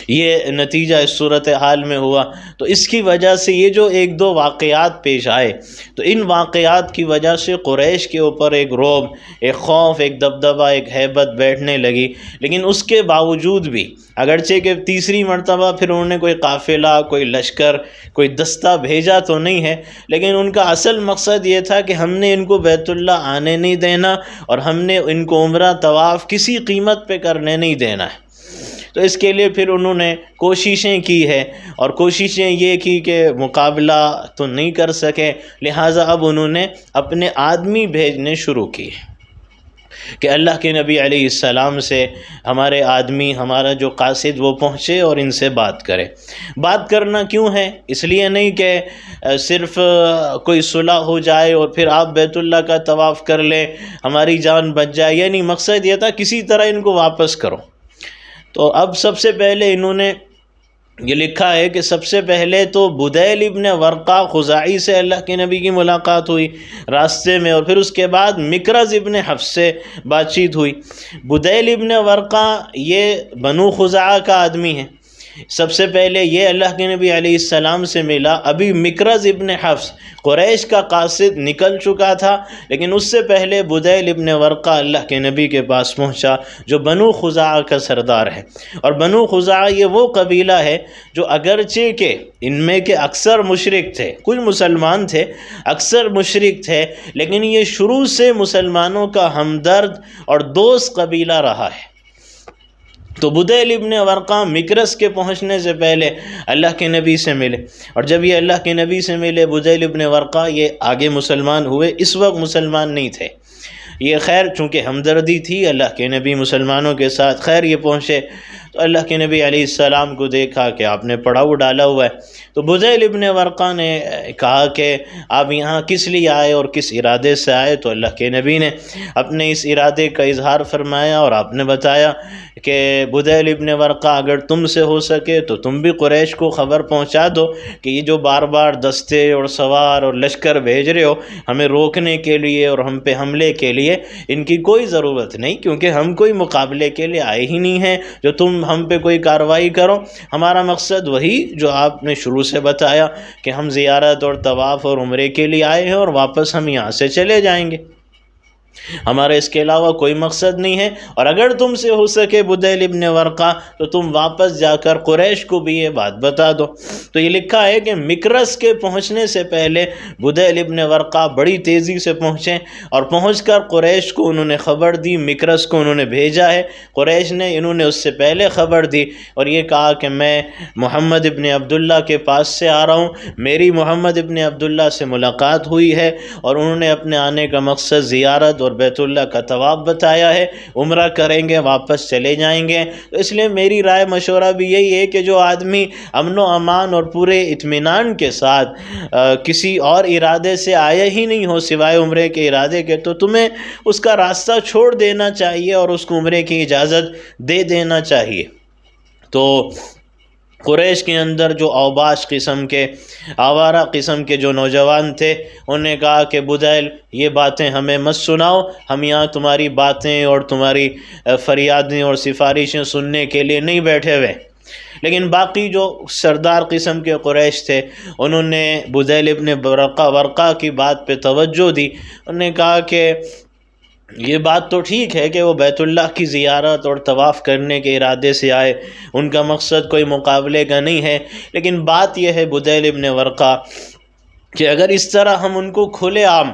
Speaker 1: یہ نتیجہ اس صورتحال میں ہوا۔ تو اس کی وجہ سے یہ جو ایک دو واقعات پیش آئے، تو ان واقعات کی وجہ سے قریش کے اوپر ایک رعب، ایک خوف، ایک دبدبہ، ایک ہیبت بیٹھنے لگی۔ لیکن اس کے باوجود بھی اگرچہ کہ تیسری مرتبہ پھر انہوں نے کوئی قافلہ، کوئی لشکر، کوئی دستہ بھیجا تو نہیں ہے، لیکن ان کا اصل مقصد یہ تھا کہ ہم نے ان کو بیت اللہ آنے نہیں دینا اور ہم نے ان کو عمرہ طواف کسی قیمت پہ کرنے نہیں دینا ہے۔ تو اس کے لیے پھر انہوں نے کوششیں کی ہے، اور کوششیں یہ کی کہ مقابلہ تو نہیں کر سکے، لہٰذا اب انہوں نے اپنے آدمی بھیجنے شروع کی کہ اللہ کے نبی علیہ السلام سے ہمارے آدمی، ہمارا جو قاصد وہ پہنچے اور ان سے بات کرے۔ بات کرنا کیوں ہے؟ اس لیے نہیں کہ صرف کوئی صلح ہو جائے اور پھر آپ بیت اللہ کا طواف کر لیں، ہماری جان بچ جائے، یعنی مقصد یہ تھا کسی طرح ان کو واپس کرو۔ تو اب سب سے پہلے انہوں نے یہ لکھا ہے کہ سب سے پہلے تو بدیل ابن ورقہ خزاعی سے اللہ کے نبی کی ملاقات ہوئی راستے میں، اور پھر اس کے بعد مکرز ابن حفص سے بات چیت ہوئی۔ بدیل ابن ورقہ یہ بنو خزاعہ کا آدمی ہے، سب سے پہلے یہ اللہ کے نبی علیہ السلام سے ملا۔ ابھی مکرز ابن حفص قریش کا قاصد نکل چکا تھا، لیکن اس سے پہلے بدیل ابن ورقہ اللہ کے نبی کے پاس پہنچا جو بنو خزاعہ کا سردار ہے۔ اور بنو خزاعہ یہ وہ قبیلہ ہے جو اگرچہ کہ ان میں کے اکثر مشرک تھے، کچھ مسلمان تھے، اکثر مشرک تھے، لیکن یہ شروع سے مسلمانوں کا ہمدرد اور دوست قبیلہ رہا ہے۔ تو بدیل ابن ورقہ مکرس کے پہنچنے سے پہلے اللہ کے نبی سے ملے، اور جب یہ اللہ کے نبی سے ملے بدیل ابن ورقہ، یہ آگے مسلمان ہوئے، اس وقت مسلمان نہیں تھے۔ یہ خیر چونکہ ہمدردی تھی اللہ کے نبی مسلمانوں کے ساتھ، خیر یہ پہنچے تو اللہ کے نبی علیہ السلام کو دیکھا کہ آپ نے پڑاؤ ڈالا ہوا ہے، تو بدیل ابن ورقہ نے کہا کہ آپ یہاں کس لیے آئے اور کس ارادے سے آئے؟ تو اللہ کے نبی نے اپنے اس ارادے کا اظہار فرمایا، اور آپ نے بتایا کہ بدیل ابن ورقہ اگر تم سے ہو سکے تو تم بھی قریش کو خبر پہنچا دو کہ یہ جو بار بار دستے اور سوار اور لشکر بھیج رہے ہو ہمیں روکنے کے لیے اور ہم پہ حملے کے لیے، ان کی کوئی ضرورت نہیں، کیونکہ ہم کوئی مقابلے کے لیے آئے ہی نہیں ہیں جو تم ہم پہ کوئی کارروائی کرو۔ ہمارا مقصد وہی جو آپ نے شروع سے بتایا کہ ہم زیارت اور طواف اور عمرے کے لیے آئے ہیں اور واپس ہم یہاں سے چلے جائیں گے، ہمارا اس کے علاوہ کوئی مقصد نہیں ہے۔ اور اگر تم سے ہو سکے بدیل ابن ورقہ تو تم واپس جا کر قریش کو بھی یہ بات بتا دو۔ تو یہ لکھا ہے کہ مکرس کے پہنچنے سے پہلے بدیل ابن ورقہ بڑی تیزی سے پہنچے، اور پہنچ کر قریش کو انہوں نے خبر دی، مکرس کو انہوں نے بھیجا ہے قریش نے، انہوں نے اس سے پہلے خبر دی اور یہ کہا کہ میں محمد ابن عبداللہ کے پاس سے آ رہا ہوں، میری محمد ابن عبداللہ سے ملاقات ہوئی ہے، اور انہوں نے اپنے آنے کا مقصد زیارت اور بیت اللہ کا طواف بتایا ہے، عمرہ کریں گے واپس چلے جائیں گے۔ تو اس لیے میری رائے مشورہ بھی یہی ہے کہ جو آدمی امن و امان اور پورے اطمینان کے ساتھ کسی اور ارادے سے آیا ہی نہیں ہو سوائے عمرے کے ارادے کے، تو تمہیں اس کا راستہ چھوڑ دینا چاہیے اور اس کو عمرے کی اجازت دے دینا چاہیے۔ تو قریش کے اندر جو اوباش قسم کے، آوارہ قسم کے جو نوجوان تھے، انہوں نے کہا کہ بدیل یہ باتیں ہمیں مت سناؤ، ہم یہاں تمہاری باتیں اور تمہاری فریادیں اور سفارشیں سننے کے لیے نہیں بیٹھے ہوئے۔ لیکن باقی جو سردار قسم کے قریش تھے، انہوں نے بدیل ابن ورقہ کی بات پہ توجہ دی۔ انہوں نے کہا کہ یہ بات تو ٹھیک ہے کہ وہ بیت اللہ کی زیارت اور طواف کرنے کے ارادے سے آئے، ان کا مقصد کوئی مقابلے کا نہیں ہے، لیکن بات یہ ہے بدیل ابن ورقہ کہ اگر اس طرح ہم ان کو کھلے عام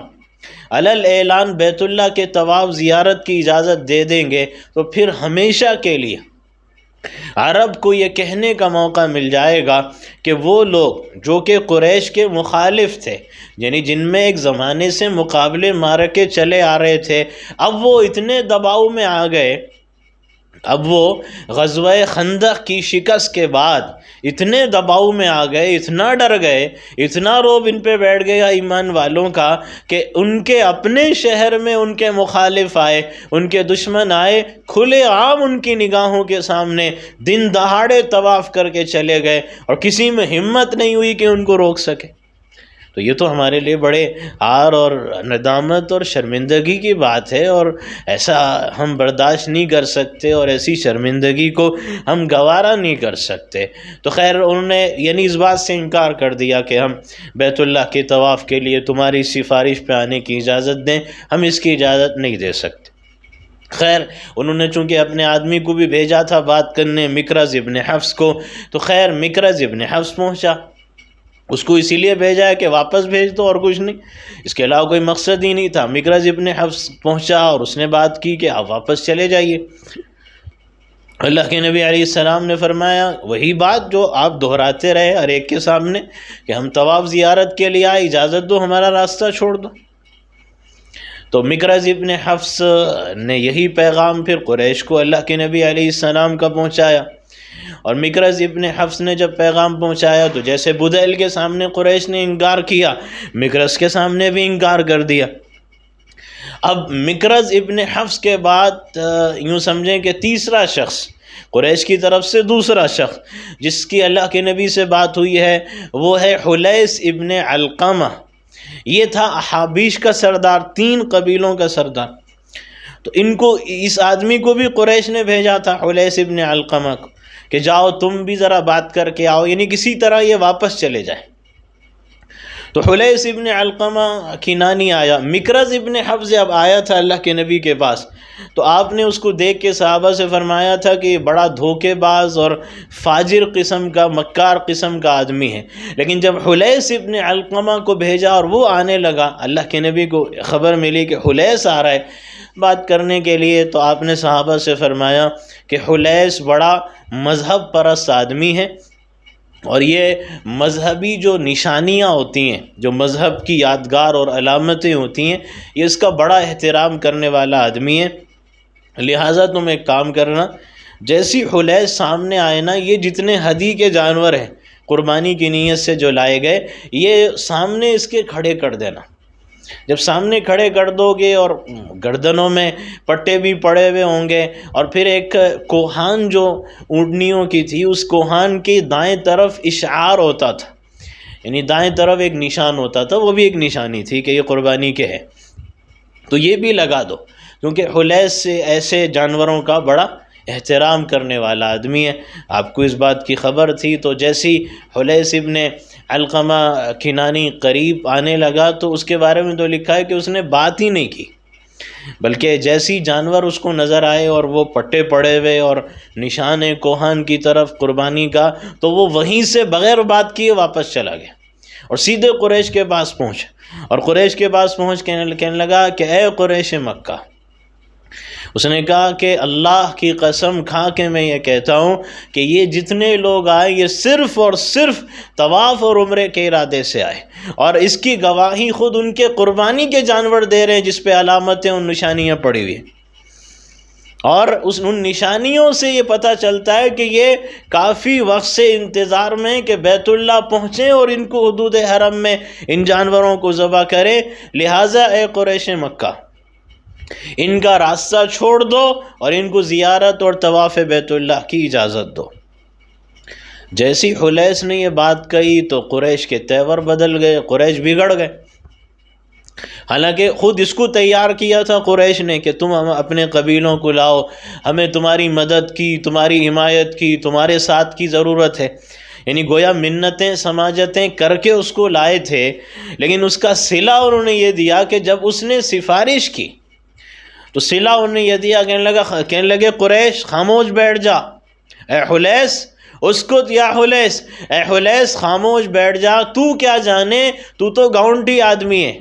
Speaker 1: علل اعلان بیت اللہ کے طواف زیارت کی اجازت دے دیں گے تو پھر ہمیشہ کے لیے عرب کو یہ کہنے کا موقع مل جائے گا کہ وہ لوگ جو کہ قریش کے مخالف تھے، یعنی جن میں ایک زمانے سے مقابلے معرکے چلے آ رہے تھے، اب وہ اتنے دباؤ میں آ گئے، اب وہ غزوہ خندق کی شکست کے بعد اتنے دباؤ میں آ گئے، اتنا ڈر گئے، اتنا رعب ان پہ بیٹھ گیا ایمان والوں کا کہ ان کے اپنے شہر میں ان کے مخالف آئے، ان کے دشمن آئے، کھلے عام ان کی نگاہوں کے سامنے دن دہاڑے طواف کر کے چلے گئے اور کسی میں ہمت نہیں ہوئی کہ ان کو روک سکے۔ تو یہ تو ہمارے لیے بڑے عار اور ندامت اور شرمندگی کی بات ہے، اور ایسا ہم برداشت نہیں کر سکتے اور ایسی شرمندگی کو ہم گوارا نہیں کر سکتے۔ تو خیر انہوں نے یعنی اس بات سے انکار کر دیا کہ ہم بیت اللہ کے طواف کے لیے تمہاری سفارش پہ آنے کی اجازت دیں، ہم اس کی اجازت نہیں دے سکتے۔ خیر انہوں نے چونکہ اپنے آدمی کو بھی بھیجا تھا بات کرنے، مکرز ابن حفص کو، تو خیر مکرز ابن حفص پہنچا، اس کو اسی لیے بھیجا ہے کہ واپس بھیج دو اور کچھ نہیں، اس کے علاوہ کوئی مقصد ہی نہیں تھا۔ مکرز ابن حفص پہنچا اور اس نے بات کی کہ آپ واپس چلے جائیے۔ اللہ کے نبی علیہ السلام نے فرمایا وہی بات جو آپ دہراتے رہے ہر ایک کے سامنے کہ ہم طواف زیارت کے لیے آئے، اجازت دو، ہمارا راستہ چھوڑ دو۔ تو مکرز ابن حفص نے یہی پیغام پھر قریش کو اللہ کے نبی علیہ السلام کا پہنچایا، اور مکرز ابن حفص نے جب پیغام پہنچایا تو جیسے بدیل کے سامنے قریش نے انکار کیا، مکرز کے سامنے بھی انکار کر دیا۔ اب مکرز ابن حفص کے بعد یوں سمجھیں کہ تیسرا شخص قریش کی طرف سے، دوسرا شخص جس کی اللہ کے نبی سے بات ہوئی ہے وہ ہے حلیس ابن علقمہ۔ یہ تھا احابیش کا سردار، 3 قبیلوں کا سردار۔ تو ان کو، اس آدمی کو بھی قریش نے بھیجا تھا حلیس ابن علقمہ کو کہ جاؤ تم بھی ذرا بات کر کے آؤ، یعنی کسی طرح یہ واپس چلے جائیں۔ تو حلیس ابن علقمہ کنانی آیا، مکرز ابن حفص جب آیا تھا اللہ کے نبی کے پاس تو آپ نے اس کو دیکھ کے صحابہ سے فرمایا تھا کہ یہ بڑا دھوکے باز اور فاجر قسم کا، مکار قسم کا آدمی ہے۔ لیکن جب حلیس ابن علقمہ کو بھیجا اور وہ آنے لگا، اللہ کے نبی کو خبر ملی کہ حلیس آ رہا ہے بات کرنے کے لیے، تو آپ نے صحابہ سے فرمایا کہ حلیس بڑا مذہب پرست آدمی ہے، اور یہ مذہبی جو نشانیاں ہوتی ہیں، جو مذہب کی یادگار اور علامتیں ہوتی ہیں، یہ اس کا بڑا احترام کرنے والا آدمی ہے۔ لہٰذا تم ایک کام کرنا، جیسی حلیس سامنے آئے نا، یہ جتنے ہدی کے جانور ہیں قربانی کی نیت سے جو لائے گئے، یہ سامنے اس کے کھڑے کر دینا۔ جب سامنے کھڑے کر دو گے اور گردنوں میں پٹے بھی پڑے ہوئے ہوں گے، اور پھر ایک کوہان جو اونٹنیوں کی تھی، اس کوہان کی دائیں طرف اشعار ہوتا تھا، یعنی دائیں طرف ایک نشان ہوتا تھا، وہ بھی ایک نشانی تھی کہ یہ قربانی کے ہے، تو یہ بھی لگا دو، کیونکہ حلیس سے ایسے جانوروں کا بڑا احترام کرنے والا آدمی ہے۔ آپ کو اس بات کی خبر تھی، تو جیسی حلیس ابن علقمہ کنانی قریب آنے لگا تو اس کے بارے میں تو لکھا ہے کہ اس نے بات ہی نہیں کی، بلکہ جیسی جانور اس کو نظر آئے اور وہ پٹے پڑے ہوئے اور نشان کوہان کی طرف قربانی کا، تو وہ وہیں سے بغیر بات کیے واپس چلا گیا اور سیدھے قریش کے پاس پہنچا، اور قریش کے پاس پہنچ کے کہنے لگا کہ اے قریش مکہ، اس نے کہا کہ اللہ کی قسم کھا کے میں یہ کہتا ہوں کہ یہ جتنے لوگ آئے یہ صرف اور صرف طواف اور عمرے کے ارادے سے آئے، اور اس کی گواہی خود ان کے قربانی کے جانور دے رہے ہیں جس پہ علامتیں اور نشانیاں پڑی ہوئی ہیں، اور ان نشانیوں سے یہ پتہ چلتا ہے کہ یہ کافی وقت سے انتظار میں کہ بیت اللہ پہنچیں اور ان کو حدود حرم میں ان جانوروں کو ذبح کریں، لہٰذا اے قریش مکہ ان کا راستہ چھوڑ دو اور ان کو زیارت اور طواف بیت اللہ کی اجازت دو۔ جیسی حلیس نے یہ بات کہی تو قریش کے تیور بدل گئے، قریش بگڑ گئے، حالانکہ خود اس کو تیار کیا تھا قریش نے کہ تم اپنے قبیلوں کو لاؤ، ہمیں تمہاری مدد کی، تمہاری حمایت کی، تمہارے ساتھ کی ضرورت ہے، یعنی گویا منتیں سماجتیں کر کے اس کو لائے تھے، لیکن اس کا صلہ انہوں نے یہ دیا کہ جب اس نے سفارش کی تو صلہ انہوں نے یہ دیا، کہنے لگے قریش خاموش بیٹھ جا، اے حلیس اسکت یا حلیس، اے حلیس خاموش بیٹھ جا، تو کیا جانے، تو تو گاؤنٹی آدمی ہے،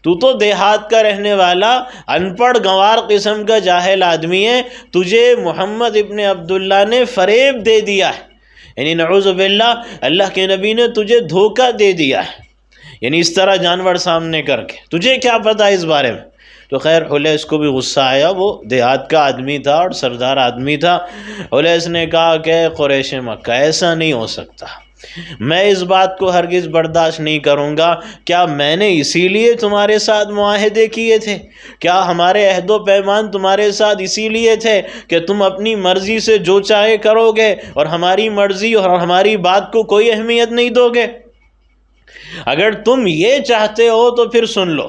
Speaker 1: تو تو دیہات کا رہنے والا ان پڑھ گنوار قسم کا جاہل آدمی ہے، تجھے محمد ابن عبداللہ نے فریب دے دیا ہے، یعنی نعوذ باللہ اللہ کے نبی نے تجھے دھوکہ دے دیا ہے، یعنی اس طرح جانور سامنے کر کے، تجھے کیا پتہ اس بارے میں؟ تو خیر حلیس کو بھی غصہ آیا، وہ دیہات کا آدمی تھا اور سردار آدمی تھا۔ حلیس نے کہا کہ قریش مکہ ایسا نہیں ہو سکتا، میں اس بات کو ہرگز برداشت نہیں کروں گا، کیا میں نے اسی لیے تمہارے ساتھ معاہدے کیے تھے؟ کیا ہمارے عہد و پیمان تمہارے ساتھ اسی لیے تھے کہ تم اپنی مرضی سے جو چاہے کرو گے اور ہماری مرضی اور ہماری بات کو کوئی اہمیت نہیں دو گے؟ اگر تم یہ چاہتے ہو تو پھر سن لو،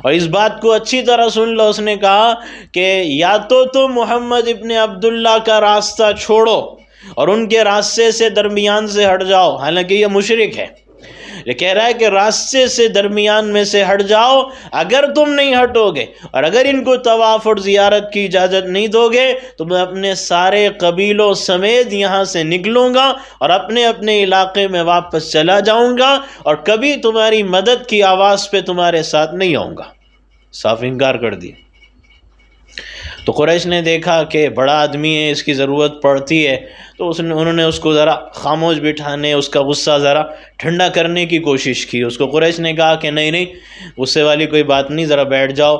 Speaker 1: اور اس بات کو اچھی طرح سن لو۔ اس نے کہا کہ یا تو تم محمد ابن عبداللہ کا راستہ چھوڑو اور ان کے راستے سے درمیان سے ہٹ جاؤ، حالانکہ یہ مشرک ہے، یہ کہہ رہا ہے کہ راستے سے درمیان میں سے ہٹ جاؤ، اگر تم نہیں ہٹو گے اور اگر ان کو طواف اور زیارت کی اجازت نہیں دو گے تو میں اپنے سارے قبیلوں سمیت یہاں سے نکلوں گا اور اپنے اپنے علاقے میں واپس چلا جاؤں گا اور کبھی تمہاری مدد کی آواز پہ تمہارے ساتھ نہیں آؤں گا۔ صاف انکار کر دیا۔ تو قریش نے دیکھا کہ بڑا آدمی ہے، اس کی ضرورت پڑتی ہے، تو انہوں نے اس کو ذرا خاموش بٹھانے، اس کا غصہ ذرا ٹھنڈا کرنے کی کوشش کی۔ اس کو قریش نے کہا کہ نہیں غصے والی کوئی بات نہیں، ذرا بیٹھ جاؤ،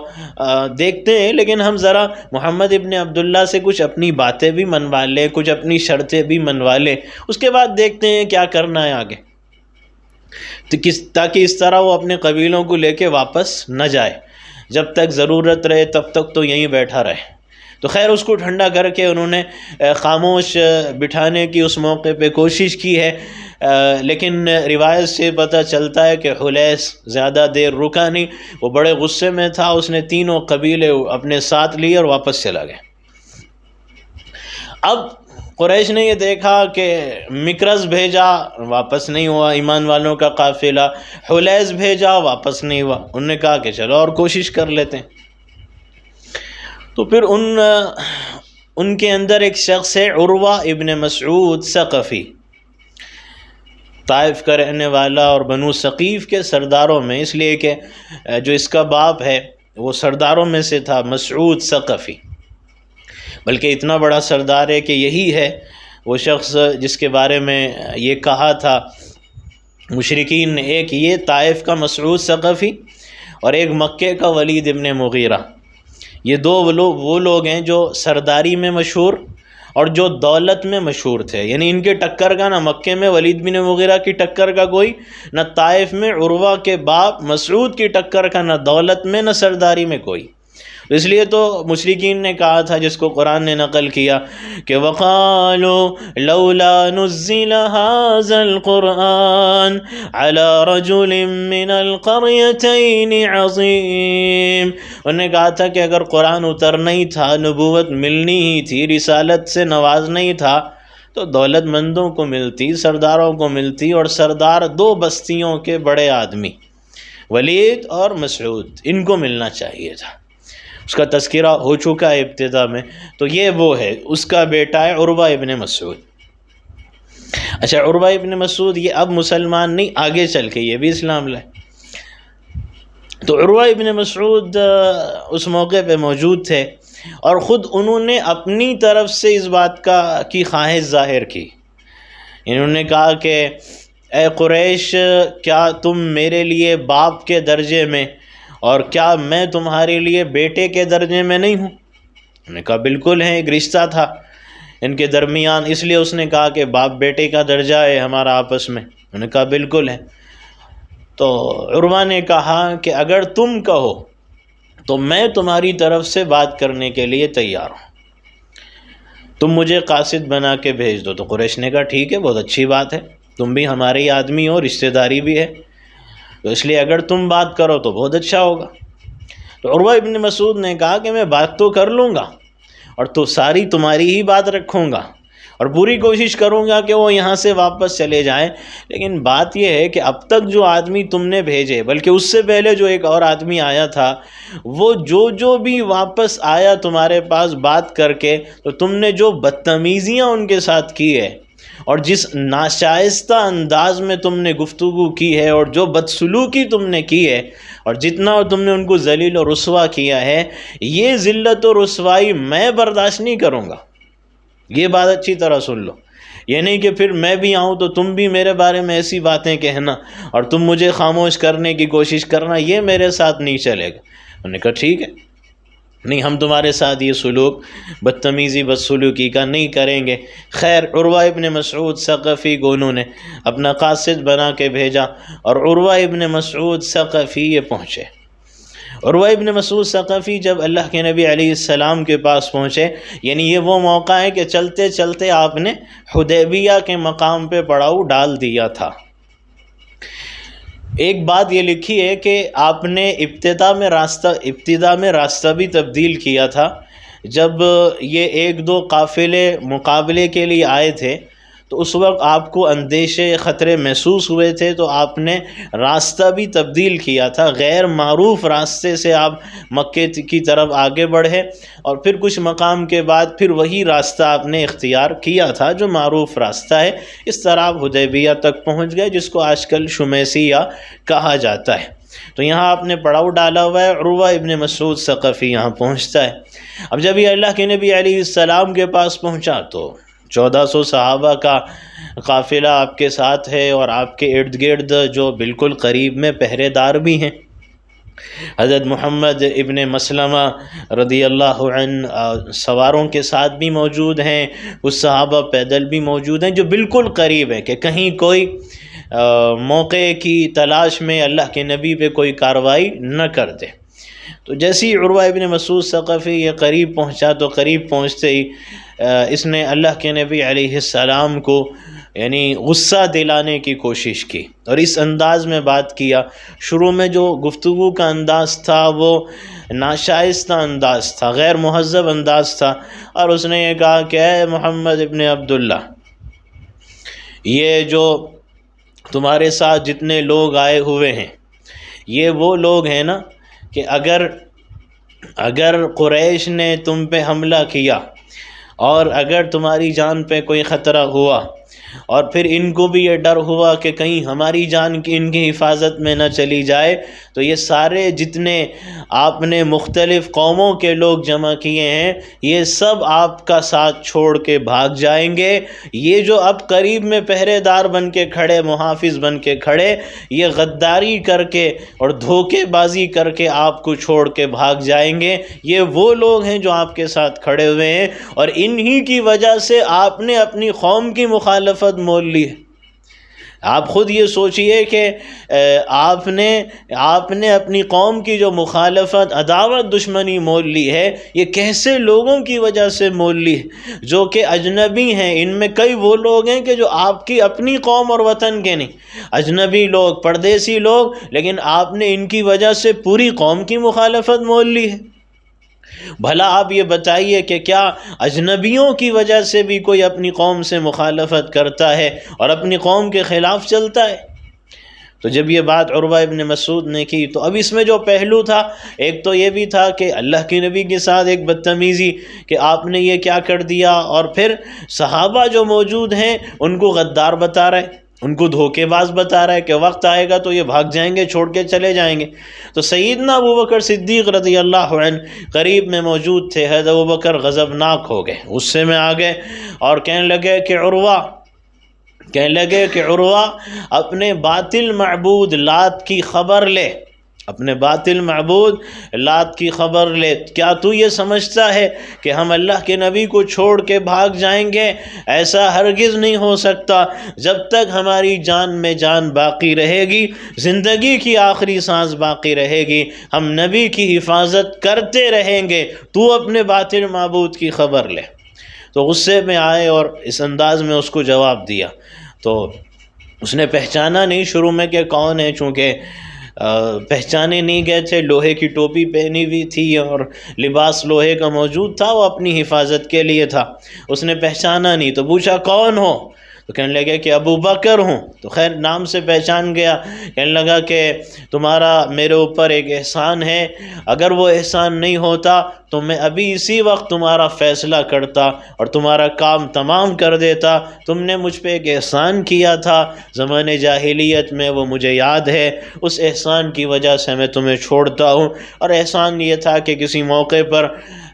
Speaker 1: دیکھتے ہیں، لیکن ہم ذرا محمد ابن عبداللہ سے کچھ اپنی باتیں بھی منوا لیں، کچھ اپنی شرطیں بھی منوا لیں، اس کے بعد دیکھتے ہیں کیا کرنا ہے آگے، تاکہ اس طرح وہ اپنے قبیلوں کو لے کے واپس نہ جائے، جب تک ضرورت رہے تب تک تو یہیں بیٹھا رہے۔ تو خیر اس کو ٹھنڈا کر کے انہوں نے خاموش بٹھانے کی اس موقع پہ کوشش کی ہے، لیکن روایت سے پتہ چلتا ہے کہ حلیس زیادہ دیر رکا نہیں، وہ بڑے غصے میں تھا، اس نے تینوں قبیلے اپنے ساتھ لیے اور واپس چلا گیا۔ اب قریش نے یہ دیکھا کہ مکرز بھیجا، واپس نہیں ہوا ایمان والوں کا قافلہ، حلیس بھیجا، واپس نہیں ہوا، انہوں نے کہا کہ چلو اور کوشش کر لیتے ہیں۔ تو پھر ان کے اندر ایک شخص ہے عروہ ابن مسعود ثقفی، طائف کا رہنے والا اور بنو ثقیف کے سرداروں میں، اس لیے کہ جو اس کا باپ ہے وہ سرداروں میں سے تھا، مسعود ثقفی، بلکہ اتنا بڑا سردار ہے کہ یہی ہے وہ شخص جس کے بارے میں یہ کہا تھا مشرکین نے، ایک یہ طائف کا مسعود ثقفی اور ایک مکے کا ولید ابن مغیرہ، یہ دو وہ لوگ ہیں جو سرداری میں مشہور اور جو دولت میں مشہور تھے، یعنی ان کے ٹکر کا نہ مکے میں ولید بن مغیرہ کی ٹکر کا کوئی، نہ طائف میں عروہ کے باپ مسعود کی ٹکر کا، نہ دولت میں نہ سرداری میں کوئی۔ اس لیے تو مشرکین نے کہا تھا، جس کو قرآن نے نقل کیا کہ وَقَالُوا لَوْلَا نُزِّلَ هَذَا الْقُرْآنُ عَلَى رَجُلٍ مِّنَ الْقَرْيَتَيْنِ عَظِيمٍ، انہوں نے کہا تھا کہ اگر قرآن اترنا ہی تھا، نبوت ملنی ہی تھی، رسالت سے نوازنا ہی تھا، تو دولت مندوں کو ملتی، سرداروں کو ملتی، اور سردار دو بستیوں کے بڑے آدمی ولید اور مسعود، ان کو ملنا چاہیے تھا۔ اس کا تذکرہ ہو چکا ہے ابتدا میں، تو یہ وہ ہے، اس کا بیٹا ہے عروہ ابن مسعود۔ اچھا، عروہ ابن مسعود یہ اب مسلمان نہیں، آگے چل کے یہ بھی اسلام لائے۔ تو عروہ ابن مسعود اس موقع پہ موجود تھے اور خود انہوں نے اپنی طرف سے اس بات کی خواہش ظاہر کی۔ انہوں نے کہا کہ اے قریش، کیا تم میرے لیے باپ کے درجے میں اور کیا میں تمہارے لیے بیٹے کے درجے میں نہیں ہوں؟ انہوں نے کہا بالکل ہے، ایک رشتہ تھا ان کے درمیان، اس لیے اس نے کہا کہ باپ بیٹے کا درجہ ہے ہمارا آپس میں۔ انہوں نے کہا بالکل ہے۔ تو عروہ نے کہا کہ اگر تم کہو تو میں تمہاری طرف سے بات کرنے کے لیے تیار ہوں، تم مجھے قاصد بنا کے بھیج دو۔ تو قریش نے کہا ٹھیک ہے، بہت اچھی بات ہے، تم بھی ہمارے ہی آدمی ہو، رشتہ داری بھی ہے، تو اس لیے اگر تم بات کرو تو بہت اچھا ہوگا۔ تو عروہ ابن مسعود نے کہا کہ میں بات تو کر لوں گا اور تو ساری تمہاری ہی بات رکھوں گا اور پوری کوشش کروں گا کہ وہ یہاں سے واپس چلے جائیں، لیکن بات یہ ہے کہ اب تک جو آدمی تم نے بھیجے، بلکہ اس سے پہلے جو ایک اور آدمی آیا تھا، وہ جو بھی واپس آیا تمہارے پاس بات کر کے، تو تم نے جو بدتمیزیاں ان کے ساتھ کی ہے اور جس ناشائستہ انداز میں تم نے گفتگو کی ہے اور جو بدسلوکی تم نے کی ہے اور جتنا تم نے ان کو ذلیل و رسوا کیا ہے، یہ ذلت و رسوائی میں برداشت نہیں کروں گا۔ یہ بات اچھی طرح سن لو، یہ نہیں کہ پھر میں بھی آؤں تو تم بھی میرے بارے میں ایسی باتیں کہنا اور تم مجھے خاموش کرنے کی کوشش کرنا، یہ میرے ساتھ نہیں چلے گا۔ انہوں نے کہا ٹھیک ہے، نہیں ہم تمہارے ساتھ یہ سلوک بدتمیزی بدسلوکی کا نہیں کریں گے۔ خیر، عروہ ابن مسعود ثقفی کو انہوں نے اپنا قاصد بنا کے بھیجا اور عروہ ابن مسعود ثقفی یہ پہنچے۔ عروہ ابن مسعود ثقفی جب اللہ کے نبی علیہ السلام کے پاس پہنچے، یعنی یہ وہ موقع ہے کہ چلتے چلتے آپ نے حدیبیہ کے مقام پہ پڑاؤ ڈال دیا تھا۔ ایک بات یہ لکھی ہے کہ آپ نے ابتدا میں راستہ بھی تبدیل کیا تھا۔ جب یہ ایک دو قافلے مقابلے کے لیے آئے تھے تو اس وقت آپ کو اندیشے خطرے محسوس ہوئے تھے، تو آپ نے راستہ بھی تبدیل کیا تھا، غیر معروف راستے سے آپ مکے کی طرف آگے بڑھے اور پھر کچھ مقام کے بعد پھر وہی راستہ آپ نے اختیار کیا تھا جو معروف راستہ ہے۔ اس طرح آپ حدیبیہ تک پہنچ گئے، جس کو آج کل شمیسیہ کہا جاتا ہے۔ تو یہاں آپ نے پڑاؤ ڈالا ہوا ہے، عروہ ابن مسعود ثقفی یہاں پہنچتا ہے۔ اب جب یہ اللہ کے نبی علیہ السلام کے پاس پہنچا تو 1400 صحابہ کا قافلہ آپ کے ساتھ ہے اور آپ کے ارد گرد جو بالکل قریب میں پہرے دار بھی ہیں۔ حضرت محمد ابن مسلمہ رضی اللہ عنہ سواروں کے ساتھ بھی موجود ہیں، کچھ صحابہ پیدل بھی موجود ہیں جو بالکل قریب ہیں کہ کہیں کوئی موقع کی تلاش میں اللہ کے نبی پہ کوئی کارروائی نہ کر دے۔ تو جیسی عروہ ابن مسعود ثقفی یہ قریب پہنچا تو قریب پہنچتے ہی اس نے اللہ کے نبی علیہ السلام کو یعنی غصہ دلانے کی کوشش کی اور اس انداز میں بات کیا۔ شروع میں جو گفتگو کا انداز تھا وہ ناشائستہ انداز تھا، غیر مہذب انداز تھا، اور اس نے یہ کہا کہ اے محمد ابن عبداللہ، یہ جو تمہارے ساتھ جتنے لوگ آئے ہوئے ہیں یہ وہ لوگ ہیں نا کہ اگر قریش نے تم پہ حملہ کیا اور اگر تمہاری جان پہ کوئی خطرہ ہوا اور پھر ان کو بھی یہ ڈر ہوا کہ کہیں ہماری جان ان کی حفاظت میں نہ چلی جائے، تو یہ سارے جتنے آپ نے مختلف قوموں کے لوگ جمع کیے ہیں یہ سب آپ کا ساتھ چھوڑ کے بھاگ جائیں گے۔ یہ جو اب قریب میں پہرے دار بن کے کھڑے، محافظ بن کے کھڑے، یہ غداری کر کے اور دھوکے بازی کر کے آپ کو چھوڑ کے بھاگ جائیں گے۔ یہ وہ لوگ ہیں جو آپ کے ساتھ کھڑے ہوئے ہیں اور انہی کی وجہ سے آپ نے اپنی قوم کی مخالفت مول لی ہے۔ آپ خود یہ سوچئے کہ آپ نے اپنی قوم کی جو مخالفت، عداوت، دشمنی مول لی ہے، یہ کیسے لوگوں کی وجہ سے مول لی ہے جو کہ اجنبی ہیں۔ ان میں کئی وہ لوگ ہیں کہ جو آپ کی اپنی قوم اور وطن کے نہیں، اجنبی لوگ، پردیسی لوگ، لیکن آپ نے ان کی وجہ سے پوری قوم کی مخالفت مول لی ہے۔ بھلا آپ یہ بتائیے کہ کیا اجنبیوں کی وجہ سے بھی کوئی اپنی قوم سے مخالفت کرتا ہے اور اپنی قوم کے خلاف چلتا ہے؟ تو جب یہ بات عروہ ابن مسعود نے کی تو اب اس میں جو پہلو تھا، ایک تو یہ بھی تھا کہ اللہ کے نبی کے ساتھ ایک بدتمیزی کہ آپ نے یہ کیا کر دیا، اور پھر صحابہ جو موجود ہیں ان کو غدار بتا رہے ان کو دھوکے باز بتا رہا ہے کہ وقت آئے گا تو یہ بھاگ جائیں گے، چھوڑ کے چلے جائیں گے۔ تو سیدنا ابوبکر صدیق رضی اللہ عنہ قریب میں موجود تھے۔ حضرت ابوبکر غضبناک ہو گئے، غصے میں آ گئے اور کہنے لگے کہ عروہ اپنے باطل معبود لات کی خبر لے، اپنے باطل معبود لات کی خبر لے۔ کیا تو یہ سمجھتا ہے کہ ہم اللہ کے نبی کو چھوڑ کے بھاگ جائیں گے؟ ایسا ہرگز نہیں ہو سکتا۔ جب تک ہماری جان میں جان باقی رہے گی، زندگی کی آخری سانس باقی رہے گی، ہم نبی کی حفاظت کرتے رہیں گے، تو اپنے باطل معبود کی خبر لے۔ تو غصے میں آئے اور اس انداز میں اس کو جواب دیا۔ تو اس نے پہچانا نہیں شروع میں کہ کون ہے، چونکہ پہچانے نہیں گئے تھے، لوہے کی ٹوپی پہنی ہوئی تھی اور لباس لوہے کا موجود تھا، وہ اپنی حفاظت کے لیے تھا۔ اس نے پہچانا نہیں تو پوچھا کون ہو؟ تو کہنے لگے کہ ابو بکر ہوں۔ تو خیر نام سے پہچان گیا، کہنے لگا کہ تمہارا میرے اوپر ایک احسان ہے، اگر وہ احسان نہیں ہوتا تو میں ابھی اسی وقت تمہارا فیصلہ کرتا اور تمہارا کام تمام کر دیتا۔ تم نے مجھ پہ ایک احسان کیا تھا زمانے جاہلیت میں، وہ مجھے یاد ہے، اس احسان کی وجہ سے میں تمہیں چھوڑتا ہوں۔ اور احسان یہ تھا کہ کسی موقع پر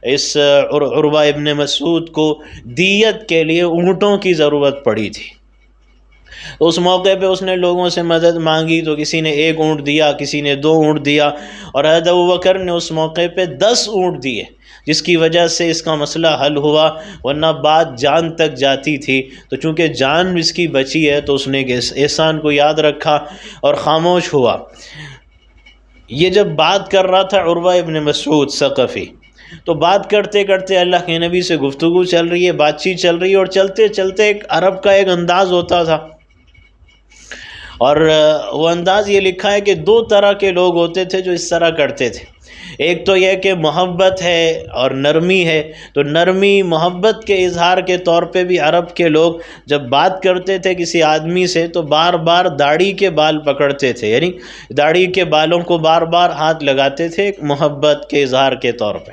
Speaker 1: اس عروہ ابن مسعود کو دیت کے لیے اونٹوں کی ضرورت پڑی تھی، تو اس موقع پہ اس نے لوگوں سے مدد مانگی، تو کسی نے 1 اونٹ دیا، کسی نے 2 اونٹ دیا، اور حضرت ابوبکر نے اس موقع پہ 10 اونٹ دیے، جس کی وجہ سے اس کا مسئلہ حل ہوا، ورنہ بات جان تک جاتی تھی۔ تو چونکہ جان اس کی بچی ہے تو اس نے احسان کو یاد رکھا اور خاموش ہوا۔ یہ جب بات کر رہا تھا عروہ ابن مسعود ثقفی، تو بات کرتے کرتے اللہ کے نبی سے گفتگو چل رہی ہے، بات چیت چل رہی ہے، اور چلتے چلتے ایک عرب کا ایک انداز ہوتا تھا، اور وہ انداز یہ لکھا ہے کہ 2 طرح کے لوگ ہوتے تھے جو اس طرح کرتے تھے۔ ایک تو یہ کہ محبت ہے اور نرمی ہے، تو نرمی محبت کے اظہار کے طور پہ بھی عرب کے لوگ جب بات کرتے تھے کسی آدمی سے تو بار بار داڑھی کے بال پکڑتے تھے، یعنی داڑھی کے بالوں کو بار بار ہاتھ لگاتے تھے ایک محبت کے اظہار کے طور پہ۔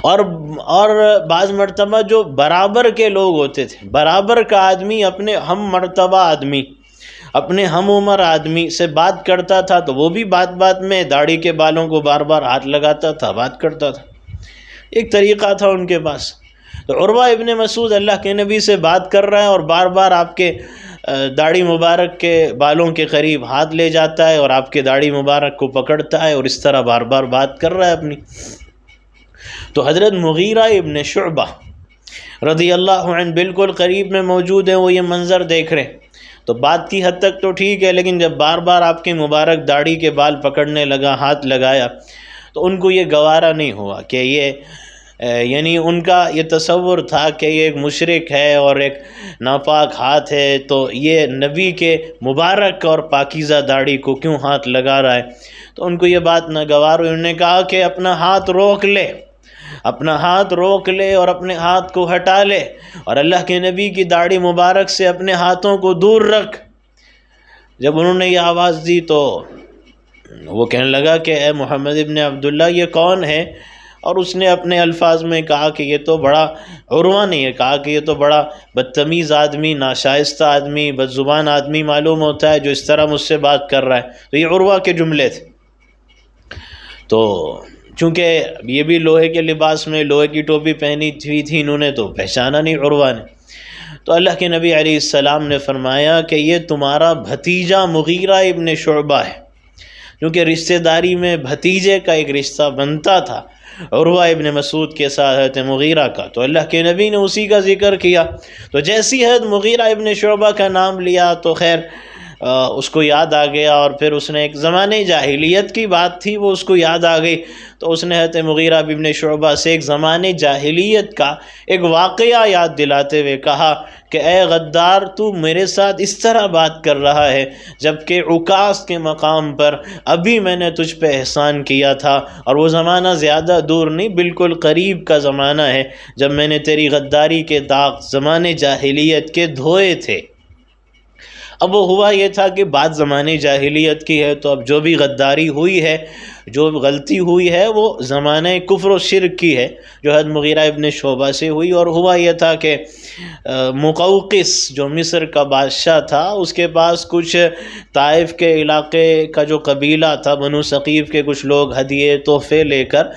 Speaker 1: اور بعض مرتبہ جو برابر کے لوگ ہوتے تھے، برابر کا آدمی اپنے ہم مرتبہ آدمی، اپنے ہم عمر آدمی سے بات کرتا تھا تو وہ بھی بات بات میں داڑھی کے بالوں کو بار بار ہاتھ لگاتا تھا، بات کرتا تھا، ایک طریقہ تھا ان کے پاس۔ تو عروہ ابن مسعود اللہ کے نبی سے بات کر رہا ہے اور بار بار آپ کے داڑھی مبارک کے بالوں کے قریب ہاتھ لے جاتا ہے اور آپ کے داڑھی مبارک کو پکڑتا ہے اور اس طرح بار بار بات کر رہا ہے اپنی۔ تو حضرت مغیرہ ابن شعبہ رضی اللہ عنہ بالکل قریب میں موجود ہیں، وہ یہ منظر دیکھ رہے ہیں۔ تو بات کی حد تک تو ٹھیک ہے، لیکن جب بار بار آپ کے مبارک داڑھی کے بال پکڑنے لگا، ہاتھ لگایا، تو ان کو یہ گوارا نہیں ہوا کہ یعنی ان کا یہ تصور تھا کہ یہ ایک مشرک ہے اور ایک ناپاک ہاتھ ہے، تو یہ نبی کے مبارک اور پاکیزہ داڑھی کو کیوں ہاتھ لگا رہا ہے۔ تو ان کو یہ بات ناگوار ہوئی، انہوں نے کہا کہ اپنا ہاتھ روک لے، اپنا ہاتھ روک لے اور اپنے ہاتھ کو ہٹا لے، اور اللہ کے نبی کی داڑھی مبارک سے اپنے ہاتھوں کو دور رکھ۔ جب انہوں نے یہ آواز دی تو وہ کہنے لگا کہ اے محمد ابن عبداللہ یہ کون ہے؟ اور اس نے اپنے الفاظ میں کہا کہ یہ تو بڑا، عروہ نے یہ کہا کہ یہ تو بڑا بدتمیز آدمی، ناشائستہ آدمی، بد زبان آدمی معلوم ہوتا ہے جو اس طرح مجھ سے بات کر رہا ہے۔ تو یہ عروہ کے جملے تھے۔ تو چونکہ یہ بھی لوہے کے لباس میں لوہے کی ٹوپی پہنی ہوئی تھی، انہوں نے تو پہچانا نہیں عروہ نے۔ تو اللہ کے نبی علیہ السلام نے فرمایا کہ یہ تمہارا بھتیجا مغیرہ ابن شعبہ ہے، کیونکہ رشتہ داری میں بھتیجے کا ایک رشتہ بنتا تھا عروہ ابن مسعود کے ساتھ حضرت مغیرہ کا، تو اللہ کے نبی نے اسی کا ذکر کیا۔ تو جیسی حضرت مغیرہ ابن شعبہ کا نام لیا تو خیر اس کو یاد آ گیا، اور پھر اس نے ایک زمانے جاہلیت کی بات تھی وہ اس کو یاد آ گئی، تو اس نے حضرت مغیرہ ابن شعبہ سے ایک زمانے جاہلیت کا ایک واقعہ یاد دلاتے ہوئے کہا کہ اے غدار، تو میرے ساتھ اس طرح بات کر رہا ہے جبکہ عکاظ کے مقام پر ابھی میں نے تجھ پہ احسان کیا تھا، اور وہ زمانہ زیادہ دور نہیں، بالکل قریب کا زمانہ ہے جب میں نے تیری غداری کے داغ زمانے جاہلیت کے دھوئے تھے۔ اب وہ ہوا یہ تھا کہ بات زمانے جاہلیت کی ہے، تو اب جو بھی غداری ہوئی ہے جو غلطی ہوئی ہے وہ زمانہ کفر و شرک کی ہے جو حضرت مغیرہ ابن شعبہ سے ہوئی، اور ہوا یہ تھا کہ مقوقس جو مصر کا بادشاہ تھا اس کے پاس کچھ طائف کے علاقے کا جو قبیلہ تھا بنو ثقیف کے کچھ لوگ ہدیے تحفے لے کر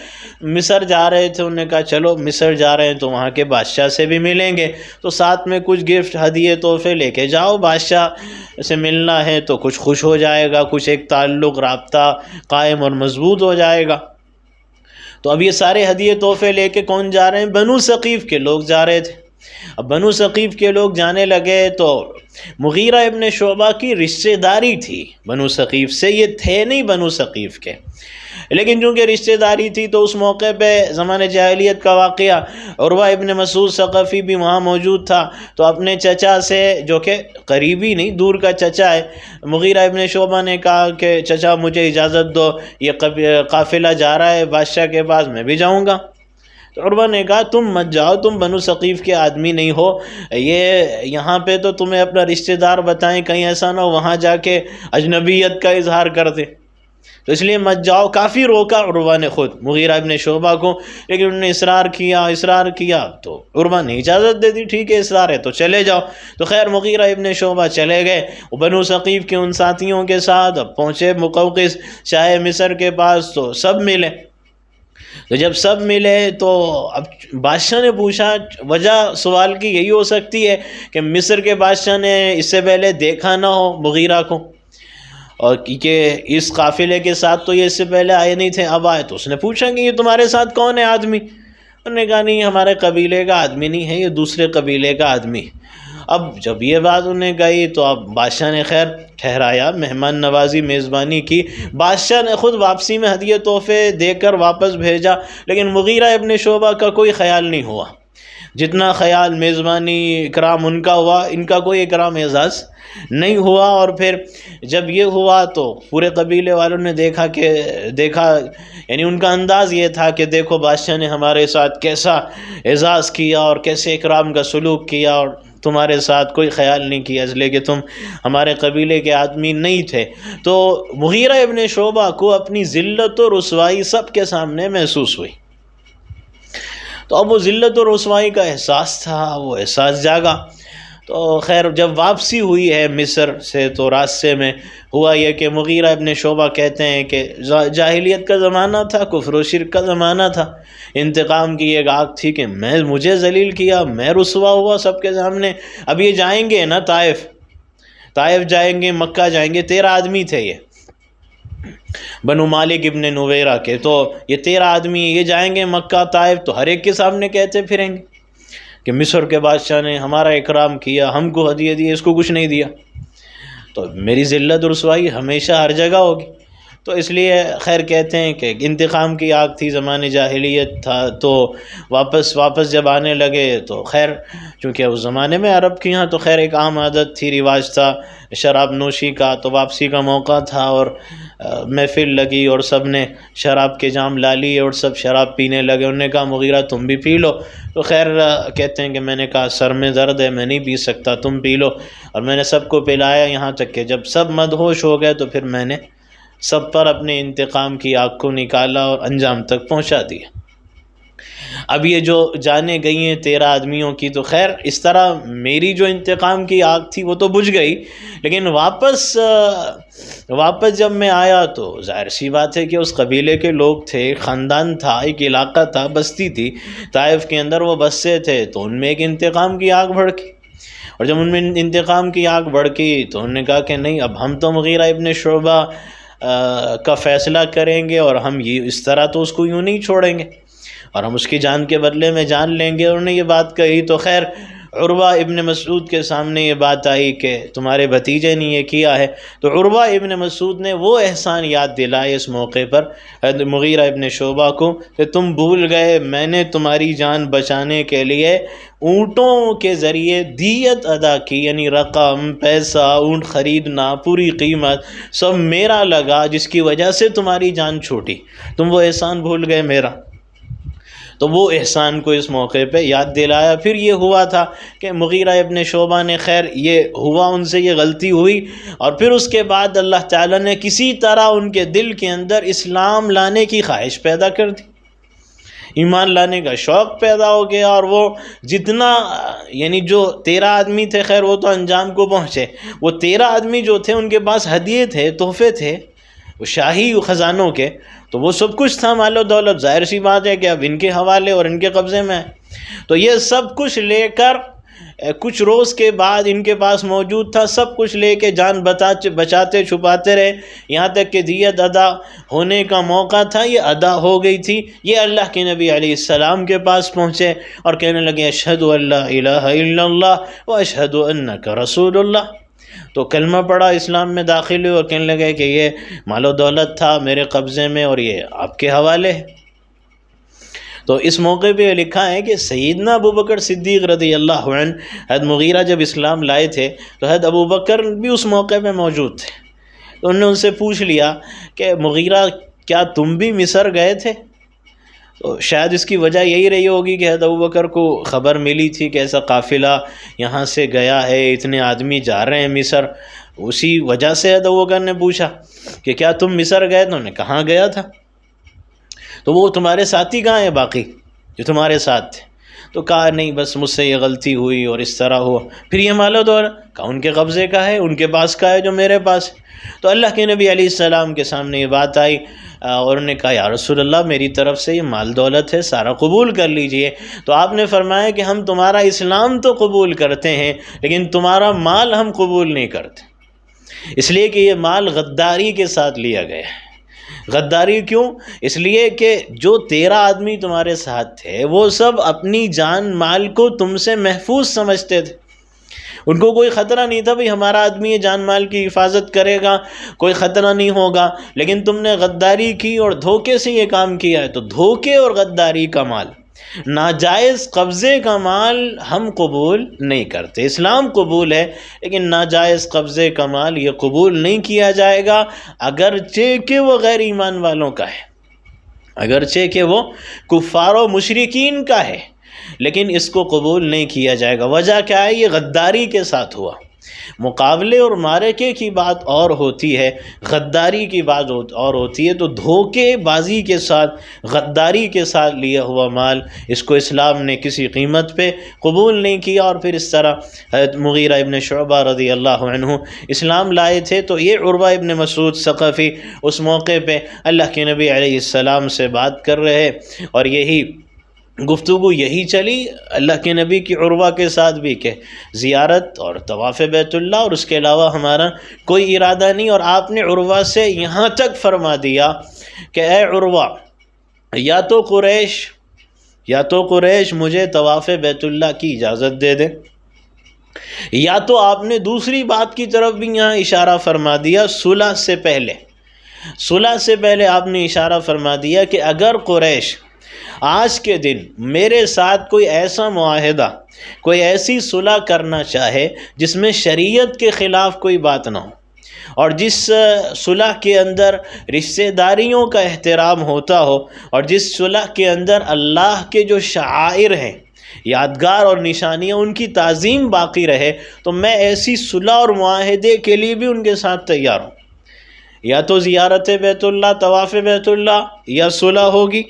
Speaker 1: مصر جا رہے تھے۔ انہوں نے کہا چلو مصر جا رہے ہیں تو وہاں کے بادشاہ سے بھی ملیں گے، تو ساتھ میں کچھ گفٹ ہدیے تحفے لے کے جاؤ، بادشاہ سے ملنا ہے تو کچھ خوش ہو جائے گا، کچھ ایک تعلق رابطہ قائم اور مضبوط ہو جائے گا۔ تو اب یہ سارے ہدیے تحفے لے کے کون جا رہے ہیں؟ بنو ثقیف کے لوگ جا رہے تھے۔ اب بنو ثقیف کے لوگ جانے لگے تو مغیرہ ابن شعبہ کی رشتہ داری تھی بنو ثقیف سے، یہ تھے نہیں بنو ثقیف کے، لیکن چونکہ رشتہ داری تھی تو اس موقع پہ زمانہ جاہلیت کا واقعہ، عروہ ابن مسعود ثقفی بھی وہاں موجود تھا، تو اپنے چچا سے جو کہ قریبی نہیں دور کا چچا ہے، مغیرہ ابن شعبہ نے کہا کہ چچا مجھے اجازت دو، یہ قافلہ جا رہا ہے بادشاہ کے پاس، میں بھی جاؤں گا۔ تو عروہ نے کہا تم مت جاؤ، تم بنو ثقیف کے آدمی نہیں ہو، یہ یہاں پہ تو تمہیں اپنا رشتہ دار بتائیں، کہیں ایسا نہ ہو وہاں جا کے اجنبیت کا اظہار کر دے، تو اس لیے مت جاؤ۔ کافی روکا عروہ نے خود مغیرہ ابن شعبہ کو، لیکن انہوں نے اصرار کیا تو عروہ نے اجازت دے دی، ٹھیک ہے اصرار ہے تو چلے جاؤ۔ تو خیر مغیرہ ابن شعبہ چلے گئے بنو ثقیف کے ان ساتھیوں کے ساتھ، اب پہنچے مقوقس شاہ مصر کے پاس تو سب ملے۔ تو جب سب ملے تو اب بادشاہ نے پوچھا، وجہ سوال کی یہی ہو سکتی ہے کہ مصر کے بادشاہ نے اس سے پہلے دیکھا نہ ہو مغیرہ کو، اور کیونکہ اس قافلے کے ساتھ تو یہ اس سے پہلے آئے نہیں تھے، اب آئے، تو اس نے پوچھا کہ یہ تمہارے ساتھ کون ہے آدمی؟ انہوں نے کہا نہیں ہمارے قبیلے کا آدمی نہیں ہے، یہ دوسرے قبیلے کا آدمی۔ اب جب یہ بات انہیں کہی تو اب بادشاہ نے خیر ٹھہرایا، مہمان نوازی میزبانی کی، بادشاہ نے خود واپسی میں ہدیے تحفے دے کر واپس بھیجا، لیکن مغیرہ ابن شعبہ کا کوئی خیال نہیں ہوا، جتنا خیال میزبانی اکرام ان کا ہوا، ان کا کوئی اکرام اعزاز نہیں ہوا۔ اور پھر جب یہ ہوا تو پورے قبیلے والوں نے دیکھا یعنی ان کا انداز یہ تھا کہ دیکھو بادشاہ نے ہمارے ساتھ کیسا اعزاز کیا اور کیسے اکرام کا سلوک کیا، اور تمہارے ساتھ کوئی خیال نہیں کیا اس لیے کہ تم ہمارے قبیلے کے آدمی نہیں تھے۔ تو مغیرہ ابن شعبہ کو اپنی ذلت و رسوائی سب کے سامنے محسوس ہوئی، تو اب وہ ذلت و رسوائی کا احساس تھا، وہ احساس جاگا۔ تو خیر جب واپسی ہوئی ہے مصر سے تو راستے میں ہوا یہ کہ مغیرہ ابن شعبہ کہتے ہیں کہ جاہلیت کا زمانہ تھا، کفر و شرک کا زمانہ تھا، انتقام کی ایک آگ تھی کہ مجھے ذلیل کیا، میں رسوا ہوا سب کے سامنے۔ اب یہ جائیں گے نا طائف جائیں گے، مکہ جائیں گے، 13 آدمی تھے یہ بنو مالک ابن نویرہ کے، تو یہ 13 آدمی یہ جائیں گے مکہ طائف، تو ہر ایک کے سامنے کہتے پھریں گے کہ مصر کے بادشاہ نے ہمارا اکرام کیا، ہم کو ہدیے دیے، اس کو کچھ نہیں دیا، تو میری ذلت و رسوائی ہمیشہ ہر جگہ ہوگی۔ تو اس لیے خیر کہتے ہیں کہ انتقام کی آگ تھی، زمانے جاہلیت تھا، تو واپس جب آنے لگے تو خیر چونکہ اس زمانے میں عرب کے یہاں تو خیر ایک عام عادت تھی، رواج تھا شراب نوشی کا، تو واپسی کا موقع تھا اور محفل لگی اور سب نے شراب کے جام لا لیے اور سب شراب پینے لگے۔ انہوں نے کہا مغیرہ تم بھی پی لو، تو خیر کہتے ہیں کہ میں نے کہا سر میں درد ہے، میں نہیں پی سکتا، تم پی لو، اور میں نے سب کو پلایا، یہاں تک کہ جب سب مدہوش ہو گئے تو پھر میں نے سب پر اپنے انتقام کی آگ کو نکالا اور انجام تک پہنچا دیا۔ اب یہ جو جانے گئی ہیں 13 آدمیوں کی، تو خیر اس طرح میری جو انتقام کی آگ تھی وہ تو بجھ گئی، لیکن واپس جب میں آیا تو ظاہر سی بات ہے کہ اس قبیلے کے لوگ تھے، خاندان تھا، ایک علاقہ تھا، بستی تھی طائف کے اندر، وہ بسے تھے، تو ان میں ایک انتقام کی آگ بھڑکی، اور جب ان میں انتقام کی آگ بھڑکی تو انہوں نے کہا کہ نہیں اب ہم تو مغیرہ ابن شعبہ کا فیصلہ کریں گے، اور ہم یہ اس طرح تو اس کو یوں نہیں چھوڑیں گے، اور ہم اس کی جان کے بدلے میں جان لیں گے۔ انہوں نے یہ بات کہی تو خیر عروہ ابن مسعود کے سامنے یہ بات آئی کہ تمہارے بھتیجے نے یہ کیا ہے، تو عروہ ابن مسعود نے وہ احسان یاد دلائے اس موقع پر مغیرہ ابن شعبہ کو کہ تم بھول گئے میں نے تمہاری جان بچانے کے لیے اونٹوں کے ذریعے دیت ادا کی، یعنی رقم، پیسہ، اونٹ خریدنا، پوری قیمت سب میرا لگا، جس کی وجہ سے تمہاری جان چھوٹی، تم وہ احسان بھول گئے میرا۔ تو وہ احسان کو اس موقع پہ یاد دلایا۔ پھر یہ ہوا تھا کہ مغیرہ ابن شعبہ نے، خیر یہ ہوا، ان سے یہ غلطی ہوئی، اور پھر اس کے بعد اللہ تعالیٰ نے کسی طرح ان کے دل کے اندر اسلام لانے کی خواہش پیدا کر دی، ایمان لانے کا شوق پیدا ہو گیا، اور وہ جتنا یعنی جو 13 آدمی تھے، خیر وہ تو انجام کو پہنچے، وہ 13 آدمی جو تھے ان کے پاس ہدیے تھے، تحفے تھے وہ شاہی خزانوں کے، تو وہ سب کچھ تھا، مال و دولت، ظاہر سی بات ہے کہ اب ان کے حوالے اور ان کے قبضے میں ہے۔ تو یہ سب کچھ لے کر کچھ روز کے بعد ان کے پاس موجود تھا، سب کچھ لے کے جان بچاتے چھپاتے رہے، یہاں تک کہ دیت ادا ہونے کا موقع تھا، یہ ادا ہو گئی تھی۔ یہ اللہ کے نبی علیہ السلام کے پاس پہنچے اور کہنے لگے اشہد ان لا الہ الا اللہ و اشہد انک رسول اللہ، تو کلمہ پڑھا، اسلام میں داخل ہوئے اور کہنے لگے کہ یہ مال و دولت تھا میرے قبضے میں اور یہ آپ کے حوالے ہے۔ تو اس موقع پہ یہ لکھا ہے کہ سیدنا ابو بکر صدیق رضی اللہ عنہ، حضرت مغیرہ جب اسلام لائے تھے تو حضرت ابو بکر بھی اس موقع پہ موجود تھے، تو انہوں نے ان سے پوچھ لیا کہ مغیرہ کیا تم بھی مصر گئے تھے؟ تو شاید اس کی وجہ یہی رہی ہوگی کہ حضرت ابو بکر کو خبر ملی تھی کہ ایسا قافلہ یہاں سے گیا ہے، اتنے آدمی جا رہے ہیں مصر، اسی وجہ سے حضرت ابو بکر نے پوچھا کہ کیا تم مصر گئے؟ تو انہوں نے کہاں گیا تھا؟ تو وہ تمہارے ساتھی کہاں ہیں باقی جو تمہارے ساتھ تھے؟ تو کہا نہیں، بس مجھ سے یہ غلطی ہوئی اور اس طرح ہوا۔ پھر یہ مال و دولت کہا ان کے قبضے کا ہے، ان کے پاس کا ہے جو میرے پاس ہے۔ تو اللہ کے نبی علیہ السلام کے سامنے یہ بات آئی اور انہوں نے کہا یا رسول اللہ میری طرف سے یہ مال دولت ہے، سارا قبول کر لیجئے۔ تو آپ نے فرمایا کہ ہم تمہارا اسلام تو قبول کرتے ہیں لیکن تمہارا مال ہم قبول نہیں کرتے، اس لیے کہ یہ مال غداری کے ساتھ لیا گیا ہے۔ غداری کیوں؟ اس لیے کہ جو 13 آدمی تمہارے ساتھ تھے وہ سب اپنی جان مال کو تم سے محفوظ سمجھتے تھے، ان کو کوئی خطرہ نہیں تھا، بھئی ہمارا آدمی یہ جان مال کی حفاظت کرے گا، کوئی خطرہ نہیں ہوگا، لیکن تم نے غداری کی اور دھوکے سے یہ کام کیا ہے۔ تو دھوکے اور غداری کا مال، ناجائز قبضے کا مال ہم قبول نہیں کرتے۔ اسلام قبول ہے لیکن ناجائز قبضے کا مال یہ قبول نہیں کیا جائے گا، اگرچہ کہ وہ غیر ایمان والوں کا ہے، اگرچہ کہ وہ کفار و مشرکین کا ہے، لیکن اس کو قبول نہیں کیا جائے گا۔ وجہ کیا ہے؟ یہ غداری کے ساتھ ہوا۔ مقابلے اور معرکے کی بات اور ہوتی ہے، غداری کی بات اور ہوتی ہے۔ تو دھوکے بازی کے ساتھ، غداری کے ساتھ لیا ہوا مال، اس کو اسلام نے کسی قیمت پہ قبول نہیں کیا۔ اور پھر اس طرح حضرت مغیرہ ابن شعبہ رضی اللہ عنہ اسلام لائے تھے، تو یہ عروہ ابن مسعود ثقفی اس موقع پہ اللہ کے نبی علیہ السلام سے بات کر رہے، اور یہی گفتگو یہی چلی اللہ کے نبی کی عروہ کے ساتھ بھی کہ زیارت اور طواف بیت اللہ، اور اس کے علاوہ ہمارا کوئی ارادہ نہیں۔ اور آپ نے عروہ سے یہاں تک فرما دیا کہ اے عروہ، یا تو قریش مجھے طواف بیت اللہ کی اجازت دے دے، یا تو آپ نے دوسری بات کی طرف بھی یہاں اشارہ فرما دیا، صلح سے پہلے آپ نے اشارہ فرما دیا کہ اگر قریش آج کے دن میرے ساتھ کوئی ایسا معاہدہ، کوئی ایسی صلح کرنا چاہے جس میں شریعت کے خلاف کوئی بات نہ ہو، اور جس صلح کے اندر رشتہ داریوں کا احترام ہوتا ہو، اور جس صلح کے اندر اللہ کے جو شعائر ہیں، یادگار اور نشانیاں، ان کی تعظیم باقی رہے، تو میں ایسی صلح اور معاہدے کے لیے بھی ان کے ساتھ تیار ہوں۔ یا تو زیارت بیت اللہ، طواف بیت اللہ، یا صلح ہوگی۔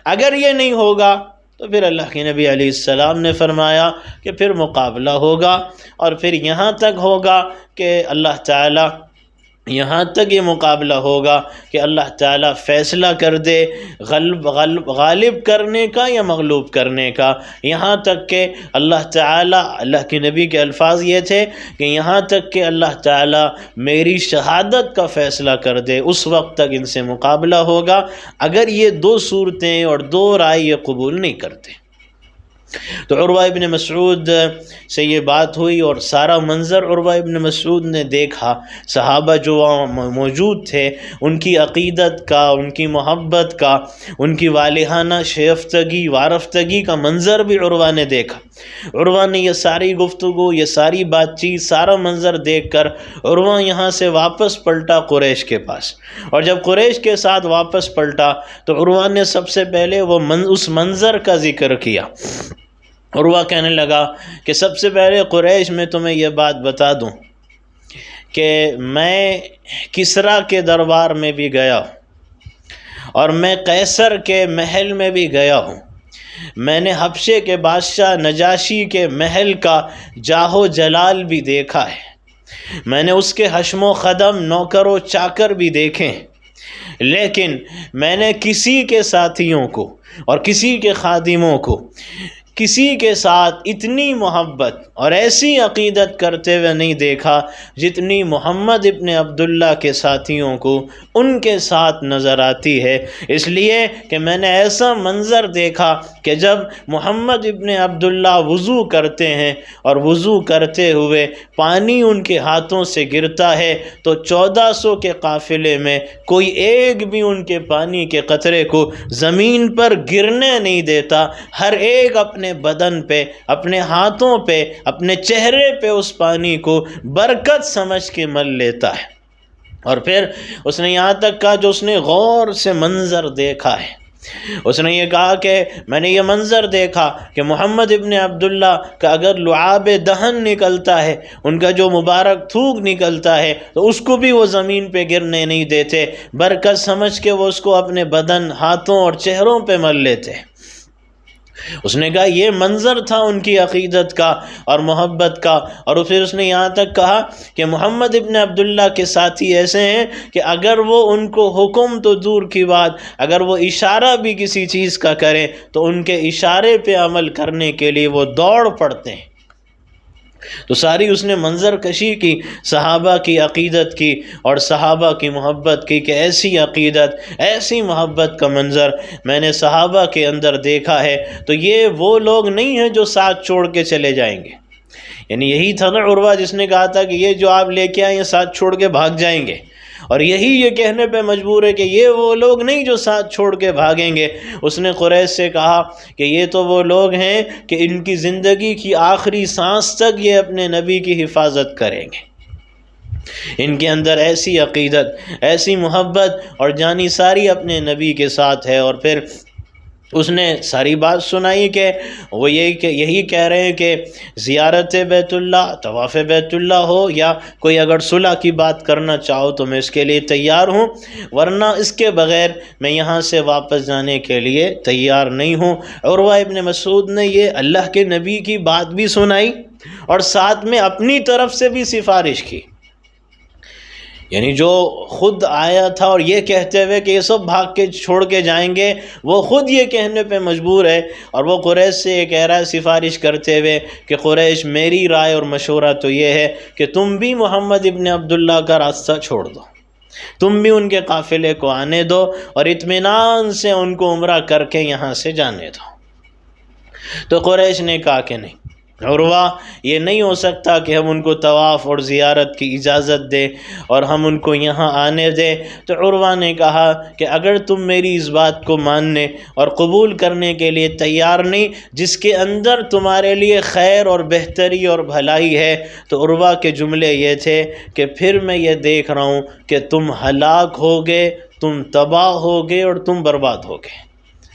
Speaker 1: اگر یہ نہیں ہوگا تو پھر اللہ کے نبی علیہ السلام نے فرمایا کہ پھر مقابلہ ہوگا، اور پھر یہاں تک ہوگا کہ اللہ تعالیٰ، یہاں تک یہ مقابلہ ہوگا کہ اللہ تعالیٰ فیصلہ کر دے غالب کرنے کا یا مغلوب کرنے کا، یہاں تک کہ اللہ تعالیٰ، اللہ کے نبی کے الفاظ یہ تھے کہ یہاں تک کہ اللہ تعالیٰ میری شہادت کا فیصلہ کر دے، اس وقت تک ان سے مقابلہ ہوگا۔ اگر یہ 2 صورتیں اور 2 رائے یہ قبول نہیں کرتے، تو عروہ ابن مسعود سے یہ بات ہوئی اور سارا منظر عروہ ابن مسعود نے دیکھا، صحابہ جو وہاں موجود تھے ان کی عقیدت کا، ان کی محبت کا، ان کی والہانہ شیفتگی وارفتگی کا منظر بھی عروہ نے دیکھا۔ عروہ نے یہ ساری گفتگو، یہ ساری بات چیت، سارا منظر دیکھ کر عروہ یہاں سے واپس پلٹا قریش کے پاس، اور جب قریش کے ساتھ واپس پلٹا تو عروہ نے سب سے پہلے اس منظر کا ذکر کیا۔ عروہ کہنے لگا کہ سب سے پہلے قریش میں تمہیں یہ بات بتا دوں کہ میں کسریٰ کے دربار میں بھی گیا ہوں اور میں قیصر کے محل میں بھی گیا ہوں، میں نے حبشے کے بادشاہ نجاشی کے محل کا جاہ و جلال بھی دیکھا ہے، میں نے اس کے حشم و خدم، نوکر و چاکر بھی دیکھے ہیں، لیکن میں نے کسی کے ساتھیوں کو اور کسی کے خادموں کو کسی کے ساتھ اتنی محبت اور ایسی عقیدت کرتے ہوئے نہیں دیکھا جتنی محمد ابن عبداللہ کے ساتھیوں کو ان کے ساتھ نظر آتی ہے، اس لیے کہ میں نے ایسا منظر دیکھا کہ جب محمد ابن عبداللہ وضو کرتے ہیں اور وضو کرتے ہوئے پانی ان کے ہاتھوں سے گرتا ہے تو 1400 کے قافلے میں کوئی ایک بھی ان کے پانی کے قطرے کو زمین پر گرنے نہیں دیتا، ہر ایک اپنے بدن پہ، اپنے ہاتھوں پہ، اپنے چہرے پہ اس پانی کو برکت سمجھ کے مل لیتا ہے۔ اور پھر اس نے یہاں تک کہا جو اس نے غور سے منظر دیکھا ہے، اس نے یہ کہا کہ میں نے یہ منظر دیکھا کہ محمد ابن عبداللہ کا اگر لعاب دہن نکلتا ہے، ان کا جو مبارک تھوک نکلتا ہے تو اس کو بھی وہ زمین پہ گرنے نہیں دیتے، برکت سمجھ کے وہ اس کو اپنے بدن، ہاتھوں اور چہروں پہ مل لیتے۔ اس نے کہا یہ منظر تھا ان کی عقیدت کا اور محبت کا، اور پھر اس نے یہاں تک کہا کہ محمد ابن عبداللہ کے ساتھی ایسے ہیں کہ اگر وہ ان کو حکم تو دور کی بات، اگر وہ اشارہ بھی کسی چیز کا کریں تو ان کے اشارے پہ عمل کرنے کے لیے وہ دوڑ پڑتے ہیں۔ تو ساری اس نے منظر کشی کی، صحابہ کی عقیدت کی اور صحابہ کی محبت کی کہ ایسی عقیدت، ایسی محبت کا منظر میں نے صحابہ کے اندر دیکھا ہے۔ تو یہ وہ لوگ نہیں ہیں جو ساتھ چھوڑ کے چلے جائیں گے، یعنی یہی تھا نا عروہ جس نے کہا تھا کہ یہ جو آپ لے کے آئے یہ ساتھ چھوڑ کے بھاگ جائیں گے، اور یہی یہ کہنے پہ مجبور ہے کہ یہ وہ لوگ نہیں جو ساتھ چھوڑ کے بھاگیں گے۔ اس نے قریش سے کہا کہ یہ تو وہ لوگ ہیں کہ ان کی زندگی کی آخری سانس تک یہ اپنے نبی کی حفاظت کریں گے، ان کے اندر ایسی عقیدت، ایسی محبت اور جانی ساری اپنے نبی کے ساتھ ہے۔ اور پھر اس نے ساری بات سنائی کہ وہ یہی کہہ رہے ہیں کہ زیارت بیت اللہ، طواف بیت اللہ ہو یا کوئی اگر صلح کی بات کرنا چاہو تو میں اس کے لیے تیار ہوں، ورنہ اس کے بغیر میں یہاں سے واپس جانے کے لیے تیار نہیں ہوں۔ عروہ ابن مسعود نے یہ اللہ کے نبی کی بات بھی سنائی اور ساتھ میں اپنی طرف سے بھی سفارش کی، یعنی جو خود آیا تھا اور یہ کہتے ہوئے کہ یہ سب بھاگ کے چھوڑ کے جائیں گے، وہ خود یہ کہنے پہ مجبور ہے، اور وہ قریش سے یہ کہہ رہا ہے سفارش کرتے ہوئے کہ قریش میری رائے اور مشورہ تو یہ ہے کہ تم بھی محمد ابن عبداللہ کا راستہ چھوڑ دو، تم بھی ان کے قافلے کو آنے دو اور اطمینان سے ان کو عمرہ کر کے یہاں سے جانے دو۔ تو قریش نے کہا کہ نہیں عروہ، یہ نہیں ہو سکتا کہ ہم ان کو طواف اور زیارت کی اجازت دیں اور ہم ان کو یہاں آنے دیں۔ تو عروہ نے کہا کہ اگر تم میری اس بات کو ماننے اور قبول کرنے کے لیے تیار نہیں جس کے اندر تمہارے لیے خیر اور بہتری اور بھلائی ہے، تو عروہ کے جملے یہ تھے کہ پھر میں یہ دیکھ رہا ہوں کہ تم ہلاک ہوگے، تم تباہ ہوگے اور تم برباد ہوگے۔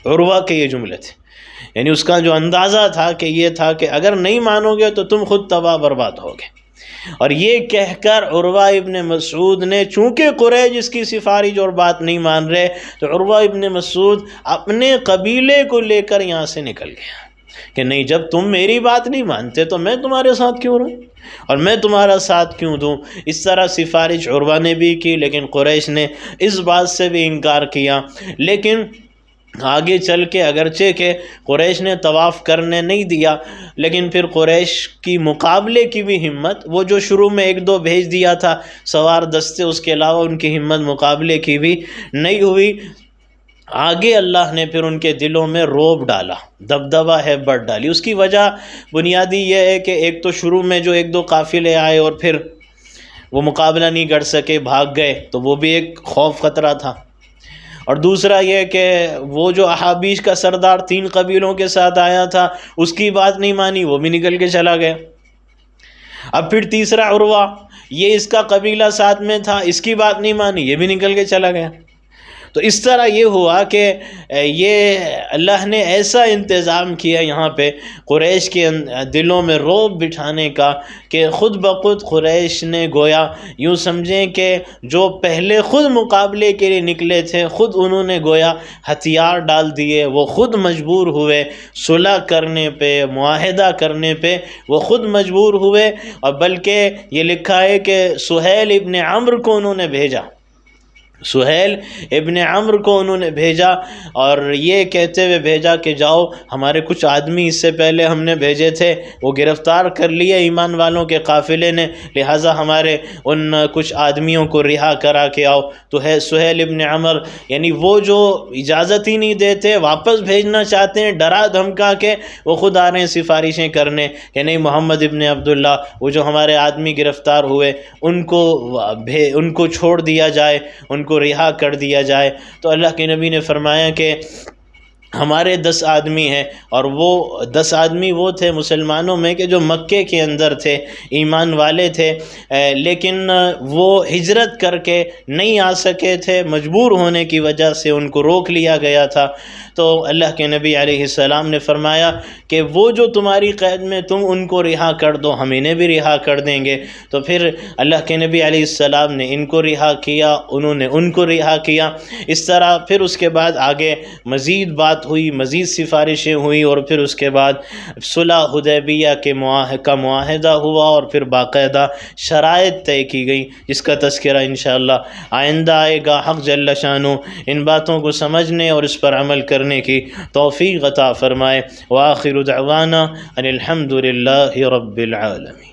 Speaker 1: عروہ کے یہ جملے تھے، یعنی اس کا جو اندازہ تھا کہ یہ تھا کہ اگر نہیں مانو گے تو تم خود تباہ برباد ہوگے۔ اور یہ کہہ کر عروہ ابن مسعود نے، چونکہ قریش اس کی سفارش اور بات نہیں مان رہے، تو عروہ ابن مسعود اپنے قبیلے کو لے کر یہاں سے نکل گیا کہ نہیں، جب تم میری بات نہیں مانتے تو میں تمہارے ساتھ کیوں رہوں اور میں تمہارا ساتھ کیوں دوں۔ اس طرح سفارش عروہ نے بھی کی، لیکن قریش نے اس بات سے بھی انکار کیا۔ لیکن آگے چل کے اگرچہ کہ قریش نے طواف کرنے نہیں دیا، لیکن پھر قریش کی مقابلے کی بھی ہمت، وہ جو شروع میں ایک دو بھیج دیا تھا سوار دستے، اس کے علاوہ ان کی ہمت مقابلے کی بھی نہیں ہوئی۔ آگے اللہ نے پھر ان کے دلوں میں رعب ڈالا، دبدبہ ہے بڑھ ڈالی۔ اس کی وجہ بنیادی یہ ہے کہ ایک تو شروع میں جو ایک دو قافلے آئے اور پھر وہ مقابلہ نہیں کر سکے، بھاگ گئے، تو وہ بھی ایک خوف خطرہ تھا۔ اور دوسرا یہ کہ وہ جو احابیش کا سردار 3 قبیلوں کے ساتھ آیا تھا، اس کی بات نہیں مانی، وہ بھی نکل کے چلا گیا۔ اب پھر تیسرا عروہ، یہ اس کا قبیلہ ساتھ میں تھا، اس کی بات نہیں مانی، یہ بھی نکل کے چلا گیا۔ تو اس طرح یہ ہوا کہ یہ اللہ نے ایسا انتظام کیا یہاں پہ قریش کے دلوں میں رعب بٹھانے کا کہ خود بخود قریش نے گویا یوں سمجھیں کہ جو پہلے خود مقابلے کے لیے نکلے تھے، خود انہوں نے گویا ہتھیار ڈال دیے، وہ خود مجبور ہوئے صلح کرنے پہ، معاہدہ کرنے پہ وہ خود مجبور ہوئے۔ اور بلکہ یہ لکھا ہے کہ سہیل ابن عمرو کو انہوں نے بھیجا، سہیل ابن عمرو کو انہوں نے بھیجا، اور یہ کہتے ہوئے بھیجا کہ جاؤ، ہمارے کچھ آدمی اس سے پہلے ہم نے بھیجے تھے، وہ گرفتار کر لیے ایمان والوں کے قافلے نے، لہٰذا ہمارے ان کچھ آدمیوں کو رہا کرا کے آؤ۔ تو ہے سہیل ابن عمرو، یعنی وہ جو اجازت ہی نہیں دیتے، واپس بھیجنا چاہتے ہیں ڈرا دھمکا کے، وہ خود آ رہے ہیں سفارشیں کرنے کہ نہیں، محمد ابن عبداللہ، وہ جو ہمارے آدمی گرفتار ہوئے ان کو چھوڑ دیا جائے، ان کو رہا کر دیا جائے۔ تو اللہ کے نبی نے فرمایا کہ ہمارے 10 آدمی ہیں، اور وہ 10 آدمی وہ تھے مسلمانوں میں کہ جو مکے کے اندر تھے، ایمان والے تھے، لیکن وہ ہجرت کر کے نہیں آ سکے تھے، مجبور ہونے کی وجہ سے ان کو روک لیا گیا تھا۔ تو اللہ کے نبی علیہ السلام نے فرمایا کہ وہ جو تمہاری قید میں، تم ان کو رہا کر دو، ہم انہیں بھی رہا کر دیں گے۔ تو پھر اللہ کے نبی علیہ السلام نے ان کو رہا کیا، انہوں نے ان کو رہا کیا۔ اس طرح پھر اس کے بعد آگے مزید بات ہوئی، مزید سفارشیں ہوئیں، اور پھر اس کے بعد صلح حدیبیہ کا معاہدہ ہوا، اور پھر باقاعدہ شرائط طے کی گئی، جس کا تذکرہ انشاءاللہ آئندہ آئے گا۔ حق جل شانہ ان باتوں کو سمجھنے اور اس پر عمل کرنے کی توفیق عطا فرمائے۔ وآخر دعوانا ان الحمد للہ رب العالمین۔